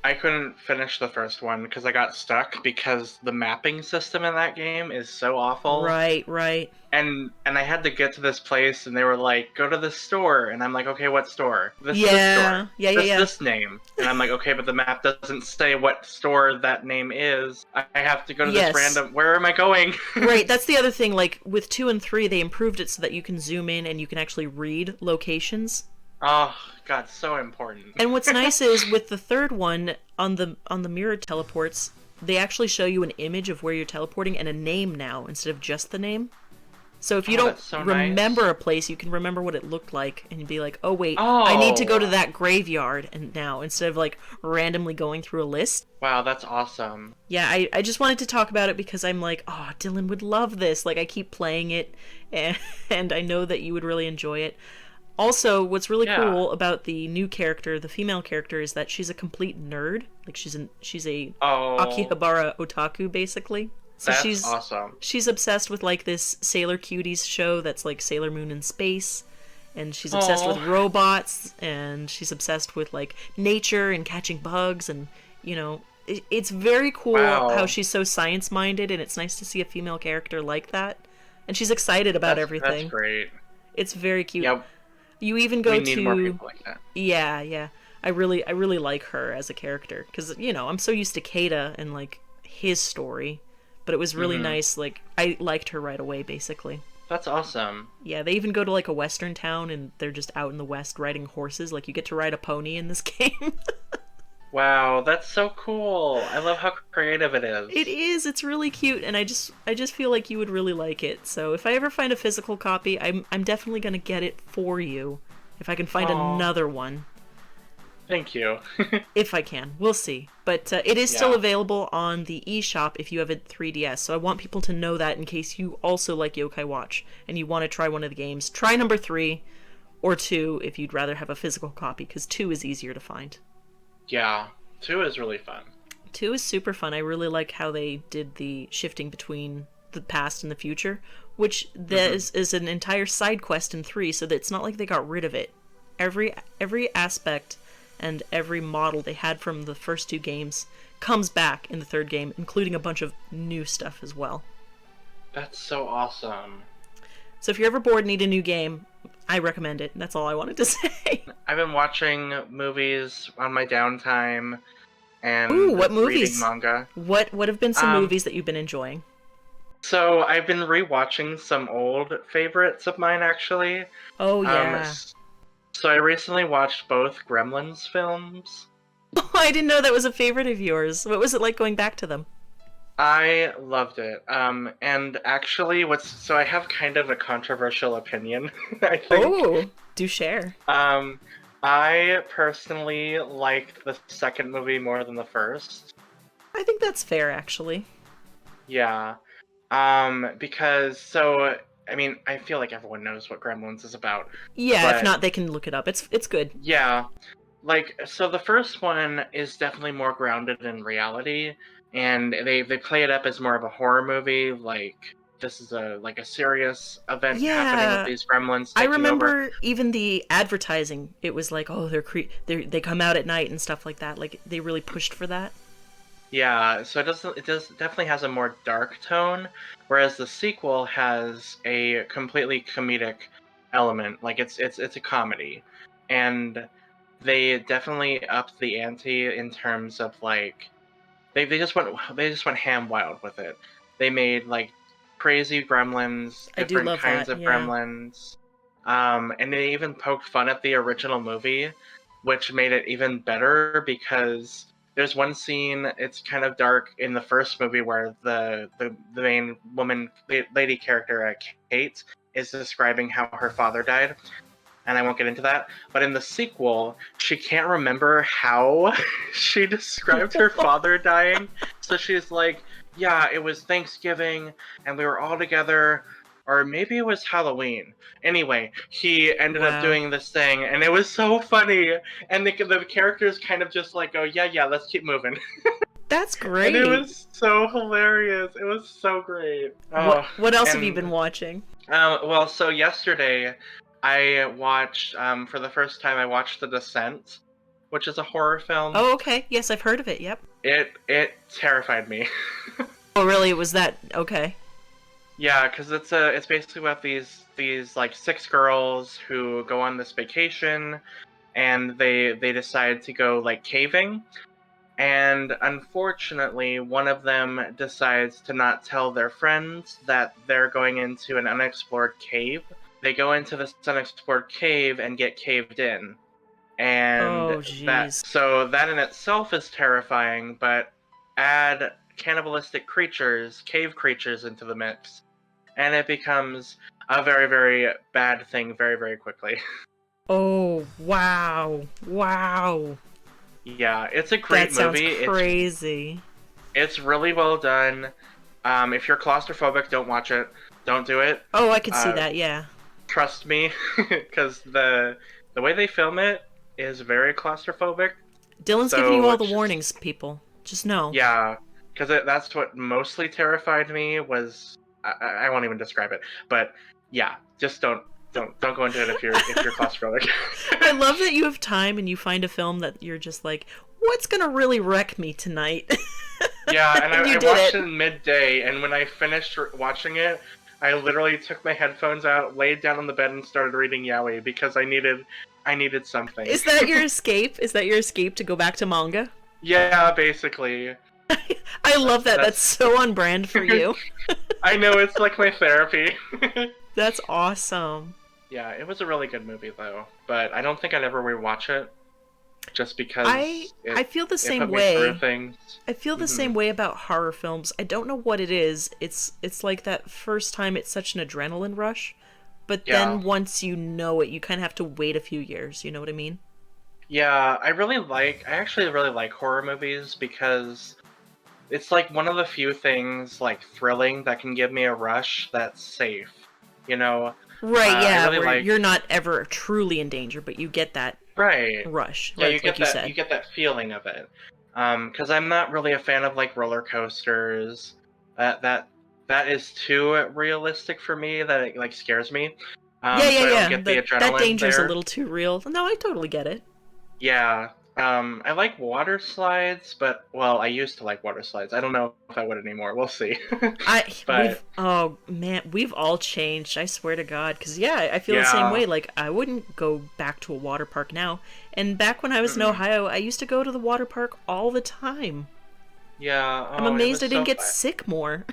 I couldn't finish the first one because I got stuck because the mapping system in that game is so awful. Right. And I had to get to this place, and they were like, "Go to this store," and I'm like, "Okay, what store?" This store. This name, and I'm like, "Okay, but the map doesn't say what store that name is. I have to go to this random. Where am I going?" Right. That's the other thing. Like with 2 and 3, they improved it so that you can zoom in and you can actually read locations. Oh God, so important. And what's nice is with the third one on the mirror teleports, they actually show you an image of where you're teleporting and a name now instead of just the name. So if you don't remember a place, you can remember what it looked like and you'd be like, "Oh wait, I need to go to that graveyard," and now instead of like randomly going through a list. Wow, that's awesome. Yeah, I just wanted to talk about it because I'm like, "Oh, Dylan would love this." Like I keep playing it and I know that you would really enjoy it. Also, what's really cool about the new character, the female character, is that she's a complete nerd. Like she's a Akihabara otaku, basically. So that's awesome. She's obsessed with like this Sailor Cuties show that's like Sailor Moon in space, and she's obsessed with robots, and she's obsessed with like nature and catching bugs, and you know, it's very cool how she's so science minded, and it's nice to see a female character like that, and she's excited about everything. That's great. It's very cute. Yep. You even go we need more people like that. Yeah. I really like her as a character because you know I'm so used to Keita and like his story, but it was really nice. Like I liked her right away, basically. That's awesome. Yeah, they even go to like a western town and they're just out in the west riding horses. Like you get to ride a pony in this game. Wow, that's so cool. I love how creative it is. It is. It's really cute, and I just feel like you would really like it. So if I ever find a physical copy, I'm definitely gonna get it for you. If I can find another one. Thank you. If I can, we'll see. But it is still available on the eShop if you have a 3DS. So I want people to know that in case you also like Yokai Watch and you want to try one of the games. Try number 3 or 2 if you'd rather have a physical copy, because 2 is easier to find. Yeah, 2 is really fun. 2 is super fun. I really like how they did the shifting between the past and the future, which is an entire side quest in 3, so that it's not like they got rid of it. Every aspect and every model they had from the first 2 games comes back in the 3rd game, including a bunch of new stuff as well. That's so awesome. So if you're ever bored and need a new game, I recommend it. That's all I wanted to say. I've been watching movies on my downtime and what movies? reading manga. What have been some movies that you've been enjoying? So I've been rewatching some old favorites of mine, actually. Oh, yeah. So I recently watched both Gremlins films. Oh, I didn't know that was a favorite of yours. What was it like going back to them? I loved it. And actually, so I have kind of a controversial opinion, I think. Oh, do share. I personally liked the second movie more than the first. I think that's fair, actually. Yeah. Because, I mean, I feel like everyone knows what Gremlins is about. Yeah, if not, they can look it up. It's good. Yeah. So the first one is definitely more grounded in reality, and they play it up as more of a horror movie, like this is a serious event happening with Yeah. these gremlins I taking over. remember even the advertising. It was like, oh, they come out at night and stuff like that. Like they really pushed for that. Yeah, so it does definitely has a more dark tone, whereas the sequel has a completely comedic element. Like it's a comedy, and they definitely upped the ante in terms of like they just went ham wild with it. They made like crazy gremlins, I do different love kinds that. of Yeah. gremlins, and they even poked fun at the original movie, which made it even better because there's one scene. It's kind of dark in the first movie where the main woman lady character Kate is describing how her father died, and I won't get into that. But in the sequel, she can't remember how she described her father dying. So she's like, yeah, it was Thanksgiving and we were all together, or maybe it was Halloween. Anyway, he ended up Wow. doing this thing and it was so funny. And the characters kind of just like go, yeah, yeah, let's keep moving. That's And it great. was so hilarious. It was so great. Oh, What else have you been and watching? well, so yesterday I watched, for the first time, I watched The Descent, which is a horror film. Oh, okay. Yes, I've heard of it. Yep. It terrified me. Oh, really? It was that okay? Yeah, because it's basically about these like six girls who go on this vacation, and they decide to go like caving, and unfortunately, one of them decides to not tell their friends that they're going into an unexplored cave. They go into this unexplored cave and get caved in. And Oh, that jeez. so that in itself is terrifying, but add cannibalistic creatures, cave creatures into the mix, and it becomes a very, very bad thing very, very quickly. Oh, wow. Wow. Yeah, it's a That great sounds movie. crazy. It's really well done. If you're claustrophobic, don't watch it. Don't do it. Oh, I could see Uh, that. Yeah. Trust me, because the way they film it is very claustrophobic. Dylan's giving you So all the it's just warnings, people. Just know. yeah, because that's what mostly terrified me was I won't even describe it, but yeah, just don't go into it if you're claustrophobic. I love that you have time and you find a film that you're just like, what's gonna really wreck me tonight? Yeah, and And you I did watched it. it midday, and when I finished watching it, I literally took my headphones out, laid down on the bed, and started reading Yaoi because I needed something. Is that your escape? Is that your escape to go back to manga? Yeah, basically. I love that. That's That's so on brand for you. I know it's like my therapy. That's awesome. Yeah, it was a really good movie though, but I don't think I'd ever rewatch it just I because I feel the it same put me through way. things. I feel the Hmm. same way about horror films. I don't know what it is. It's like that first time it's such an adrenaline rush, but Yeah. then once you know it, you kind of have to wait a few years, you know what I mean? Yeah, I actually really like horror movies because it's like one of the few things like thrilling that can give me a rush that's safe. You know, Right, I yeah, really where like you're not ever truly in danger, but you get that right. rush, Yeah, you like get you that you said. get that feeling of it. Because I'm not really a fan of like roller coasters. That is too realistic for me. That it like scares me. Yeah, yeah, So I don't yeah. get the That adrenaline danger's a there. little too real. No, I totally get it. Yeah. I like water slides, but well, I used to like water slides. I don't know if I would anymore. We'll see. We've But oh man, we've all changed. I swear to God, because yeah, I feel the same yeah. way. Like I wouldn't go back to a water park now. And back when I was in Mm-mm. Ohio, I used to go to the water park all the time. Yeah. I'm Oh, it amazed was I didn't so get fun. sick more.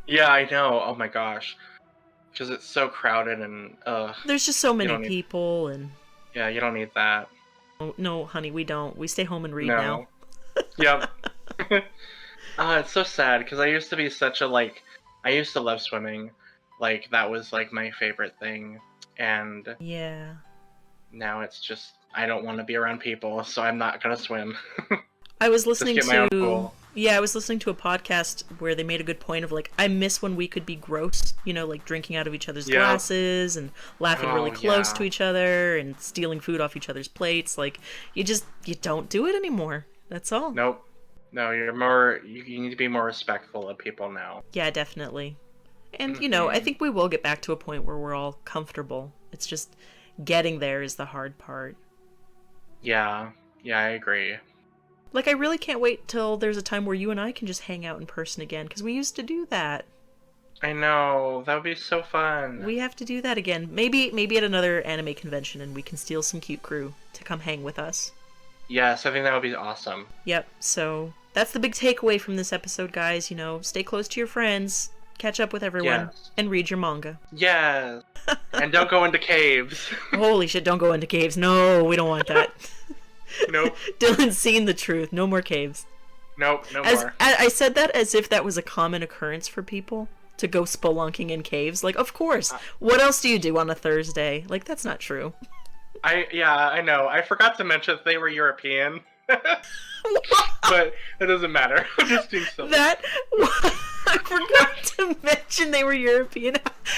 Yeah, I know. Oh my gosh. Because it's so crowded and There's just so you many don't need. people, and Yeah, you don't need that. oh, no, honey, we don't. We stay home and read now. No. Yep. It's so sad because I used to be such a like, I used to love swimming, like that was like my favorite thing, and Yeah. now it's just I don't want to be around people, so I'm not gonna swim. I was Just listening get my own to pool. yeah, I was listening to a podcast where they made a good point of like I miss when we could be gross, like drinking out of each other's Yeah. glasses and laughing really Oh close to yeah. each other and stealing food off each other's plates. Like you don't do it anymore. That's all. Nope. No, you're more. You need to be more respectful of people now. Yeah, definitely. And, I Hmm. think we will get back to a point where we're all comfortable. It's just getting there is the hard part. Yeah, yeah, I agree. Like, I really can't wait till there's a time where you and I can just hang out in person again, because we used to do that. I know that would be so fun. We have to do that again. Maybe at another anime convention, and we can steal some cute crew to come hang with us. Yes, I think that would be awesome. Yep, so that's the big takeaway from this episode, guys. Stay close to your friends, catch up with everyone, Yes, and read your manga. yes, and don't go into caves. Holy shit, don't go into caves. No, we don't want that. Nope, Dylan's seen the truth. No more caves. nope, no As more. I said that as if that was a common occurrence for people to go spelunking in caves. Like, of course. What else do you do on a Thursday? Like, that's not true. Yeah, I know. I forgot to mention that they were European, but it doesn't matter. I'm just being silly. That I forgot to mention they were European.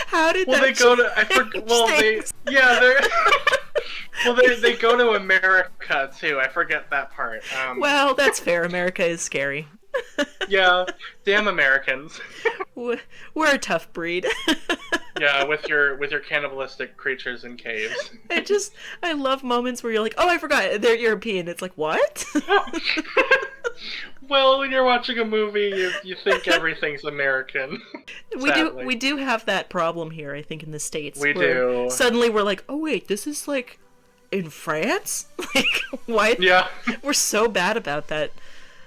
How did Well, that they go to. change Well, things? they're. Well, they go to America too. I forget that part. Well, that's fair. America is scary. Yeah, damn Americans. We're a tough breed. Yeah, with your cannibalistic creatures in caves. I love moments where you're like, oh, I forgot they're European. It's like, what? Well, when you're watching a movie, you think everything's American. Sadly. We do have that problem here, I think, in the States. We where do. Suddenly we're like, oh wait, this is like in France? Like, why? Yeah, We're so bad about that.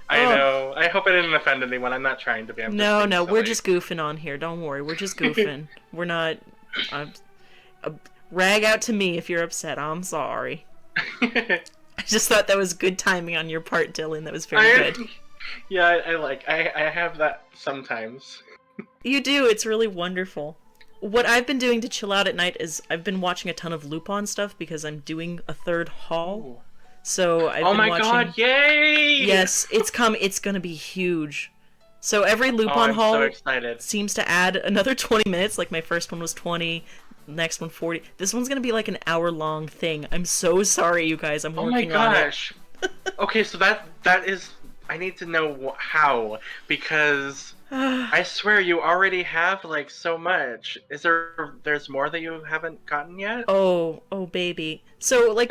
I Oh. know. I hope I didn't offend anyone. I'm not trying to be. I'm just No, being no, we're silly. just goofing on here. Don't worry, we're just goofing. We're not. Uh, rag out to me if you're upset. I'm sorry. I just thought that was good timing on your part, Dylan. That was very good. Yeah, I have that sometimes. You do. It's really wonderful. What I've been doing to chill out at night is I've been watching a ton of Lupin stuff because I'm doing a third haul. So I've Oh been my watching. god! Yay! Yes, it's come. It's gonna be huge. So every Oh, Lupin I'm haul so excited. seems to add another 20 minutes. Like my first one was 20, next one 40. This one's gonna be like an hour-long thing. I'm so sorry, you guys. I'm Oh my working on it. gosh. Okay, so that is. I need to know how, because I swear you already have like so much. There's more that you haven't gotten yet? Oh, baby. So like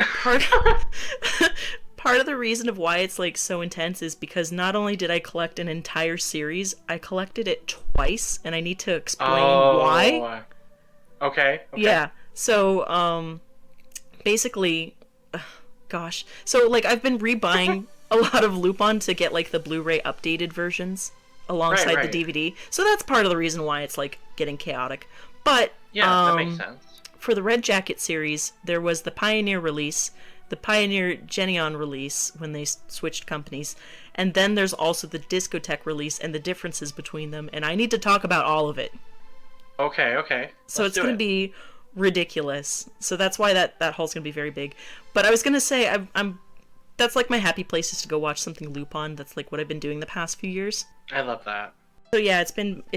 part of the reason of why it's like so intense is because not only did I collect an entire series, I collected it twice, and I need to explain why. Okay. Yeah. So basically, gosh. So like I've been rebuying a lot of Lupin to get like the Blu-ray updated versions alongside Right. the DVD. So that's part of the reason why it's like getting chaotic. But Yeah, that makes sense. for the Red Jacket series, there was the Pioneer release, the Pioneer Geneon release when they switched companies, and then there's also the Discotheque release and the differences between them, and I need to talk about all of it. Okay. So Let's it's do going to it. be ridiculous. So that's why that haul's going to be very big. But I was going to say I'm that's like my happy place is to go watch something Lupin. That's like what I've been doing the past few years. I love that. So yeah, it's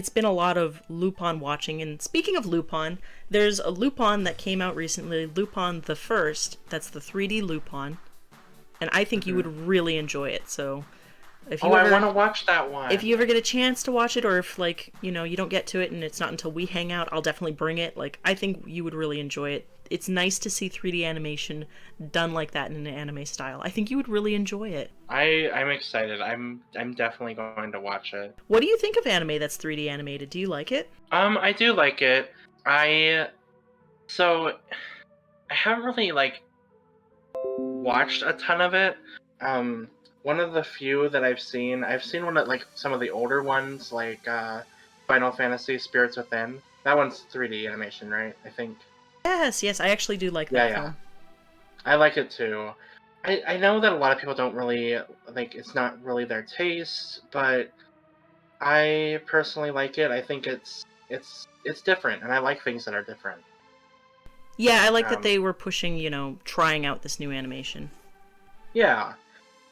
been a lot of Lupin watching. And speaking of Lupin, there's a Lupin that came out recently, Lupin the First. That's the 3D Lupin, and I think you would really enjoy it. So if you I want to watch that one. if you ever get a chance to watch it, or if like you don't get to it and it's not until we hang out, I'll definitely bring it. Like I think you would really enjoy it. It's nice to see 3D animation done like that in an anime style. I think you would really enjoy it. I'm excited. I'm definitely going to watch it. What do you think of anime that's 3D animated? Do you like it? I do like it. I haven't really like watched a ton of it. One of the few that I've seen one of like some of the older ones, like Final Fantasy Spirits Within. That one's 3D animation, right? I think. Yes, I actually do like that Yeah. film. I like it too. I know that a lot of people don't really like it's not really their taste, but I personally like it. I think it's different, and I like things that are different. Yeah, I like that Um, they were pushing, trying out this new animation. Yeah.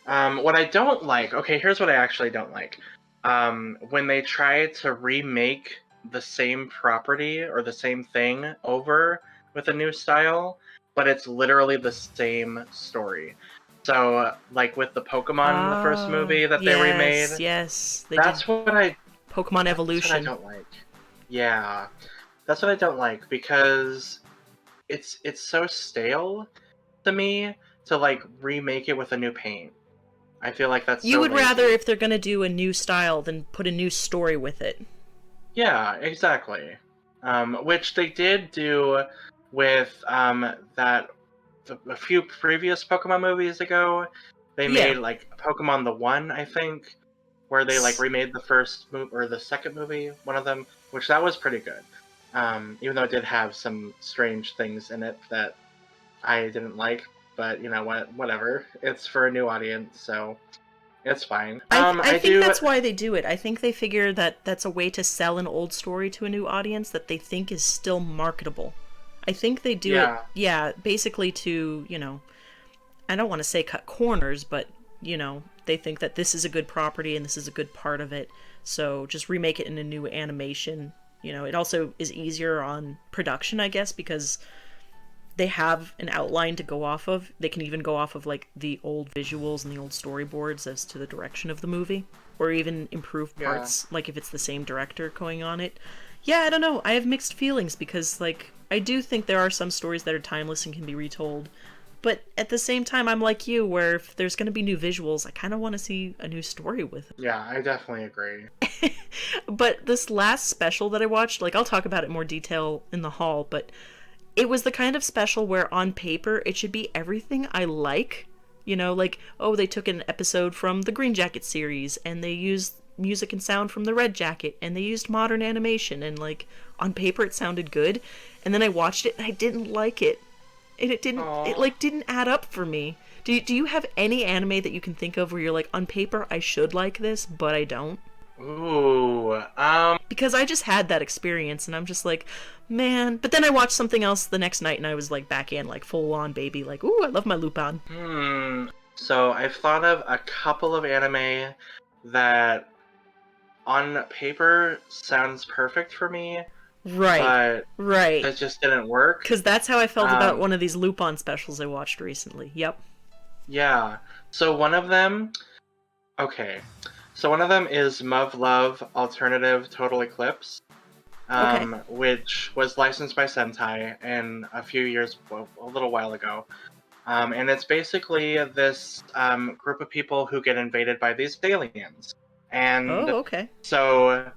What I don't like, okay, here's what I actually don't like. When they try to remake the same property or the same thing over with a new style, but it's literally the same story. So, like with the Pokemon, the first movie that they remade, yes, they did that's what I Pokemon that's what I Evolution. don't like. Yeah, that's what I don't like because it's so stale to me to like remake it with a new paint. I feel like that's You so would rather, lazy. if they're gonna do a new style, than put a new story with it. Yeah, exactly. Which they did do with that a few previous Pokemon movies ago. They Yeah. made like Pokemon the One, I think, where they like remade the first movie or the second movie, one of them, which that was pretty good. Even though it did have some strange things in it that I didn't like, but you know what, whatever. It's for a new audience, so it's fine. I I think do. that's why they do it. I think they figure that that's a way to sell an old story to a new audience that they think is still marketable. I think they do it, Yeah, yeah, basically to, I don't want to say cut corners, but, they think that this is a good property and this is a good part of it. So just remake it in a new animation. It also is easier on production, I guess, because they have an outline to go off of. They can even go off of like the old visuals and the old storyboards as to the direction of the movie, or even improve yeah. parts, like if it's the same director going on it. Yeah, I don't know. I have mixed feelings because like I do think there are some stories that are timeless and can be retold. But at the same time, I'm like you, where if there's going to be new visuals, I kind of want to see a new story with Yeah, I definitely agree. it. But this last special that I watched, like, I'll talk about it in more detail in the hall, but it was the kind of special where on paper it should be everything I like. Like, oh, they took an episode from the Green Jacket series and they used music and sound from the Red Jacket and they used modern animation and like on paper it sounded good. And then I watched it and I didn't like it. It Oh. like didn't add up for me. Do you have any anime that you can think of where you're like, on paper I should like this, but I don't? Ooh. Because I just had that experience and I'm just like, man. But then I watched something else the next night and I was like back in, like full on baby, like, ooh, I love my Lupin. So I've thought of a couple of anime that on paper sounds perfect for me, Right, but right. that just didn't work. Because that's how I felt about Um, one of these Lupin specials I watched recently. Yep. yeah. So one of them, okay. So one of them is Muv Love Alternative Total Eclipse, Okay. which was licensed by Sentai and a few years, well, a little while ago. And it's basically this group of people who get invaded by these aliens. And Oh, okay. so,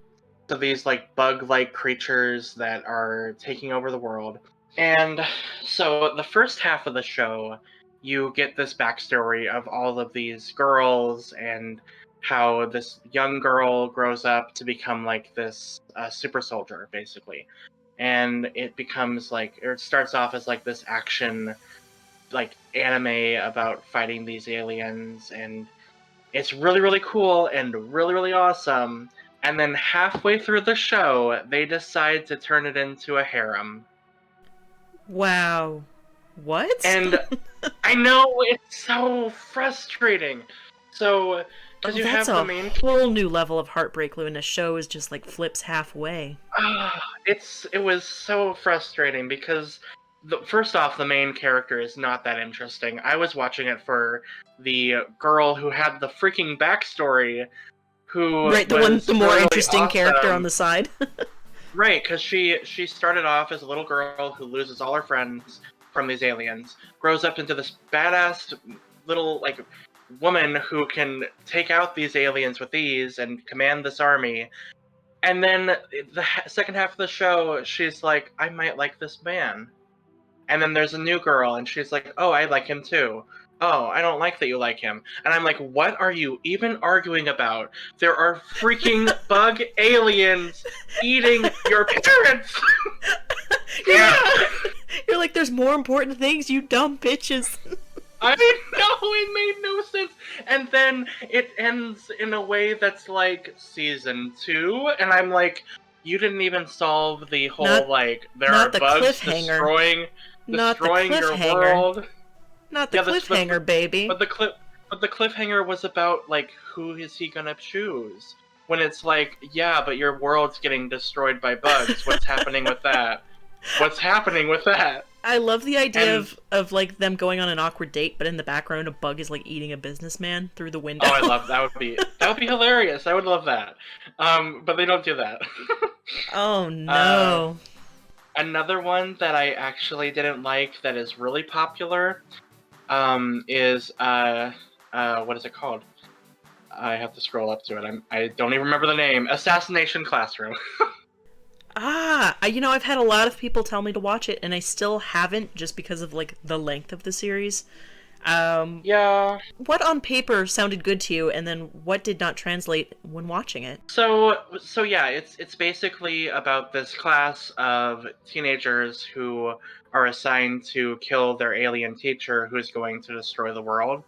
so these like bug-like creatures that are taking over the world. And so the first half of the show, you get this backstory of all of these girls and how this young girl grows up to become like this super soldier, basically. And it becomes like, or it starts off as like this action like anime about fighting these aliens, and it's really really cool and really really awesome. And then halfway through the show they decide to turn it into a harem, Wow. What? and I know it's so frustrating. So because Oh, you that's have the a main whole new level of heartbreak when a show is just like flips halfway. it was so frustrating because first off, the main character is not that interesting. I was watching it for the girl who had the freaking backstory, who Right, the was more really really interesting character on awesome. the side. Right, because she started off as a little girl who loses all her friends from these aliens, grows up into this badass little like woman who can take out these aliens with ease and command this army. And then the second half of the show, she's like, I might like this man. And then there's a new girl, and she's like, oh, I like him too. Oh, I don't like that you like him. And I'm like, what are you even arguing about? There are freaking bug aliens eating your parents! You're like, Yeah! you're like, there's more important things, you dumb bitches. I know, it made no sense. And then it ends in a way that's like season 2, and I'm like, you didn't even solve the whole Not, like there not are the bugs cliffhanger. Not the destroying your cliffhanger. world. Not the Yeah, that's cliffhanger, baby. but the cliffhanger was about like who is he gonna choose? When it's like, yeah, but your world's getting destroyed by bugs. What's happening with that? What's happening with that? I love the idea And of like them going on an awkward date, but in the background a bug is like eating a businessman through the window. oh, I love that would be hilarious. I would love that. But they don't do that. Oh uh, no. Another one that I actually didn't like that is really popular is what is it called? I have to scroll up to it. I don't even remember the name. Assassination Classroom. You know, I've had a lot of people tell me to watch it, and I still haven't, just because of like the length of the series. Um, Yeah. what on paper sounded good to you, and then what did not translate when watching it? So yeah, it's basically about this class of teenagers who are assigned to kill their alien teacher who's going to destroy the world.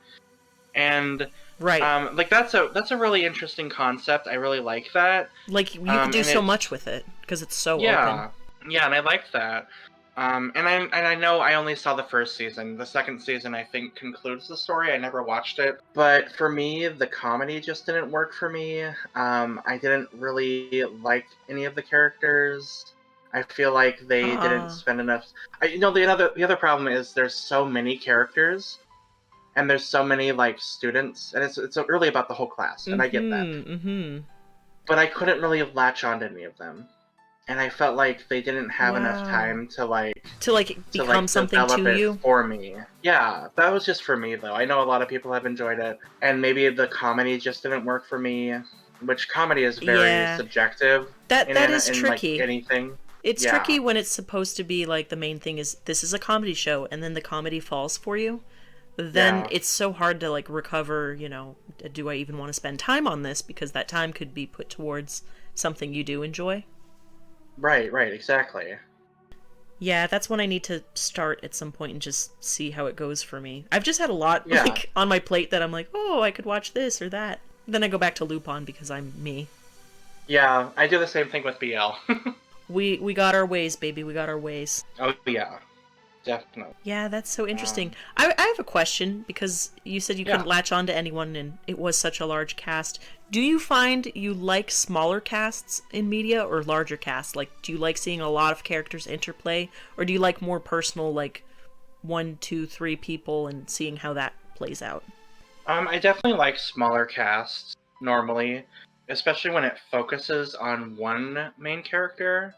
And Right. like that's a really interesting concept. I really like that. Like you could do And so it's much with it because it's so open. yeah, yeah, and I like that. And I know I only saw the first season. The second season I think concludes the story. I never watched it, but for me, the comedy just didn't work for me. I didn't really like any of the characters. I feel like they didn't Ah. spend enough. The other problem is there's so many characters and there's so many like students, and it's really about the whole class, and I get that. Mm-hmm. But I couldn't really latch on to any of them, and I felt like they didn't have enough Wow. time to like To like to become like something develop to it you. for me. Yeah, that was just for me though. I know a lot of people have enjoyed it, and maybe the comedy just didn't work for me, which comedy is very Yeah. subjective That is in like tricky. anything. It's Yeah, tricky when it's supposed to be like the main thing is this is a comedy show and then the comedy falls for you. Then yeah, it's so hard to like recover, you know, do I even want to spend time on this because that time could be put towards something you do enjoy. right, right, exactly. Yeah, that's when I need to start at some point and just see how it goes for me. I've just had a lot Yeah, like on my plate that I'm like, "Oh, I could watch this or that." Then I go back to Lupin because I'm me. yeah, I do the same thing with BL. We got our ways, baby. We got our ways. Oh yeah, definitely. Yeah, that's so interesting. Um, I have a question because you said you yeah. couldn't latch on to anyone and it was such a large cast. Do you find you like smaller casts in media or larger casts? Like, do you like seeing a lot of characters interplay or do you like more personal, like one, two, three people and seeing how that plays out? I definitely like smaller casts normally, especially when it focuses on one main character.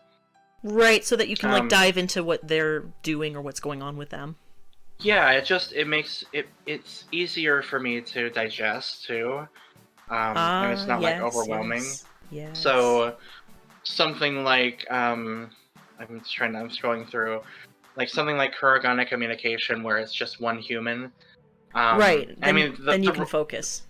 Right, so that you can like Um, dive into what they're doing or what's going on with them. yeah, it makes it's easier for me to digest too, and it's Ah, not like yes, overwhelming. yes, yes. So something like I'm scrolling through like something like Kuragane Communication where it's just one human. Right, I mean then you can focus.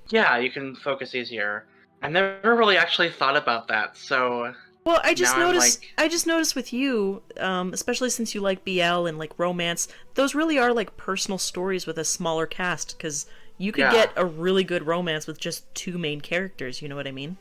yeah, you can focus easier. I've never really actually thought about that, so Well, now I'm like, I just noticed with you, especially since you like BL and like romance, those really are like personal stories with a smaller cast because you could yeah, get a really good romance with just two main characters. You know what I mean?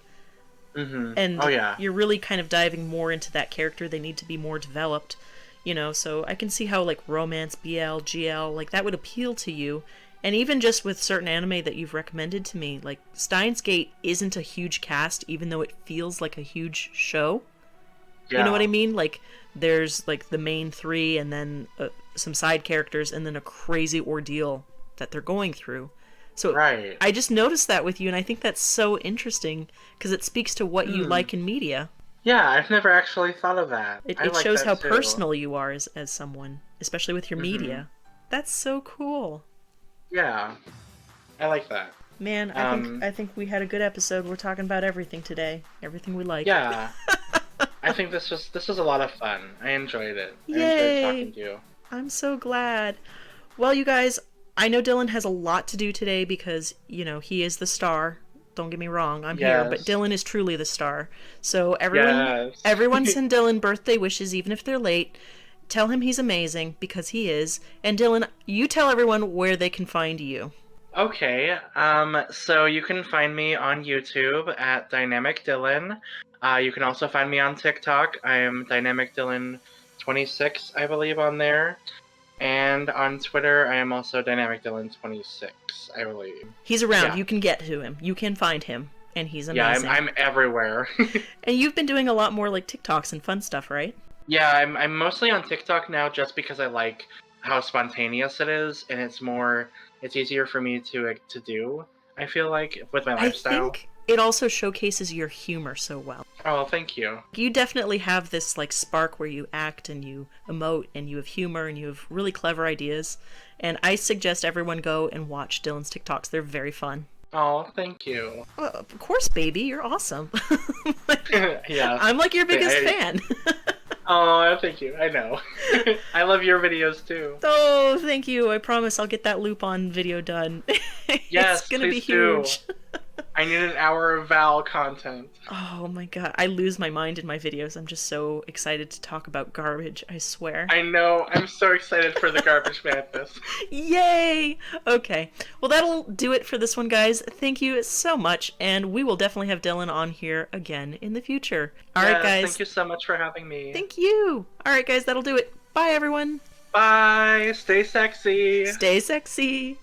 oh And yeah, you're really kind of diving more into that character. They need to be more developed, you know. So I can see how like romance, BL, GL, like that would appeal to you. And even just with certain anime that you've recommended to me, like Steins Gate isn't a huge cast, even though it feels like a huge show. You know what I yeah, mean? Like there's like the main three and then some side characters and then a crazy ordeal that they're going through. So right. I just noticed that with you and I think that's so interesting because it speaks to what you Hmm. like in media. Yeah, I've never actually thought of that. I It like shows that how too. personal you are as someone, especially with your Hmm. media. That's so cool. Yeah, I like that. Man, Um, I think we had a good episode. We're talking about everything today. Everything we like. yeah, I think this was a lot of fun. I enjoyed it. I enjoyed talking Yay! to you. I'm so glad. Well, you guys, I know Dylan has a lot to do today because, you know, he is the star. Don't get me wrong, I'm here, but Yes, Dylan is truly the star. So yes. everyone send Dylan birthday wishes even if they're late. Tell him he's amazing because he is. And Dylan, you tell everyone where they can find you. Okay, so you can find me on YouTube at Dynamic Dylan. You can also find me on TikTok. I am Dynamic Dylan 26, I believe, on there. And on Twitter, I am also Dynamic Dylan 26, I believe. He's around. Yeah, You can get to him. You can find him. And he's yeah, I'm amazing. I'm everywhere. And you've been doing a lot more like TikToks and fun stuff, right? Yeah, I'm mostly on TikTok now just because I like how spontaneous it is, and it's easier for me to do. I feel like with my I lifestyle. think it also showcases your humor so well. Oh, thank you. You definitely have this like spark where you act and you emote and you have humor and you have really clever ideas. And I suggest everyone go and watch Dylan's TikToks. They're very fun. Oh, thank you. Well, of course, baby, you're awesome. Yes. I'm like your biggest I, fan. oh, thank you. I know. I love your videos too. Oh, thank you. I promise I'll get that loop on video done. It's Yes, gonna be please do. huge. I need an hour of Val content. Oh my god, I lose my mind in my videos. I'm just so excited to talk about garbage, I swear. I know. I'm so excited for the garbage madness. Yay! Okay. Well, that'll do it for this one, guys. Thank you so much, and we will definitely have Dylan on here again in the future. All right, Yes, guys. thank you so much for having me. Thank you. All right, guys, that'll do it. Bye, everyone. Bye. Stay sexy. Stay sexy.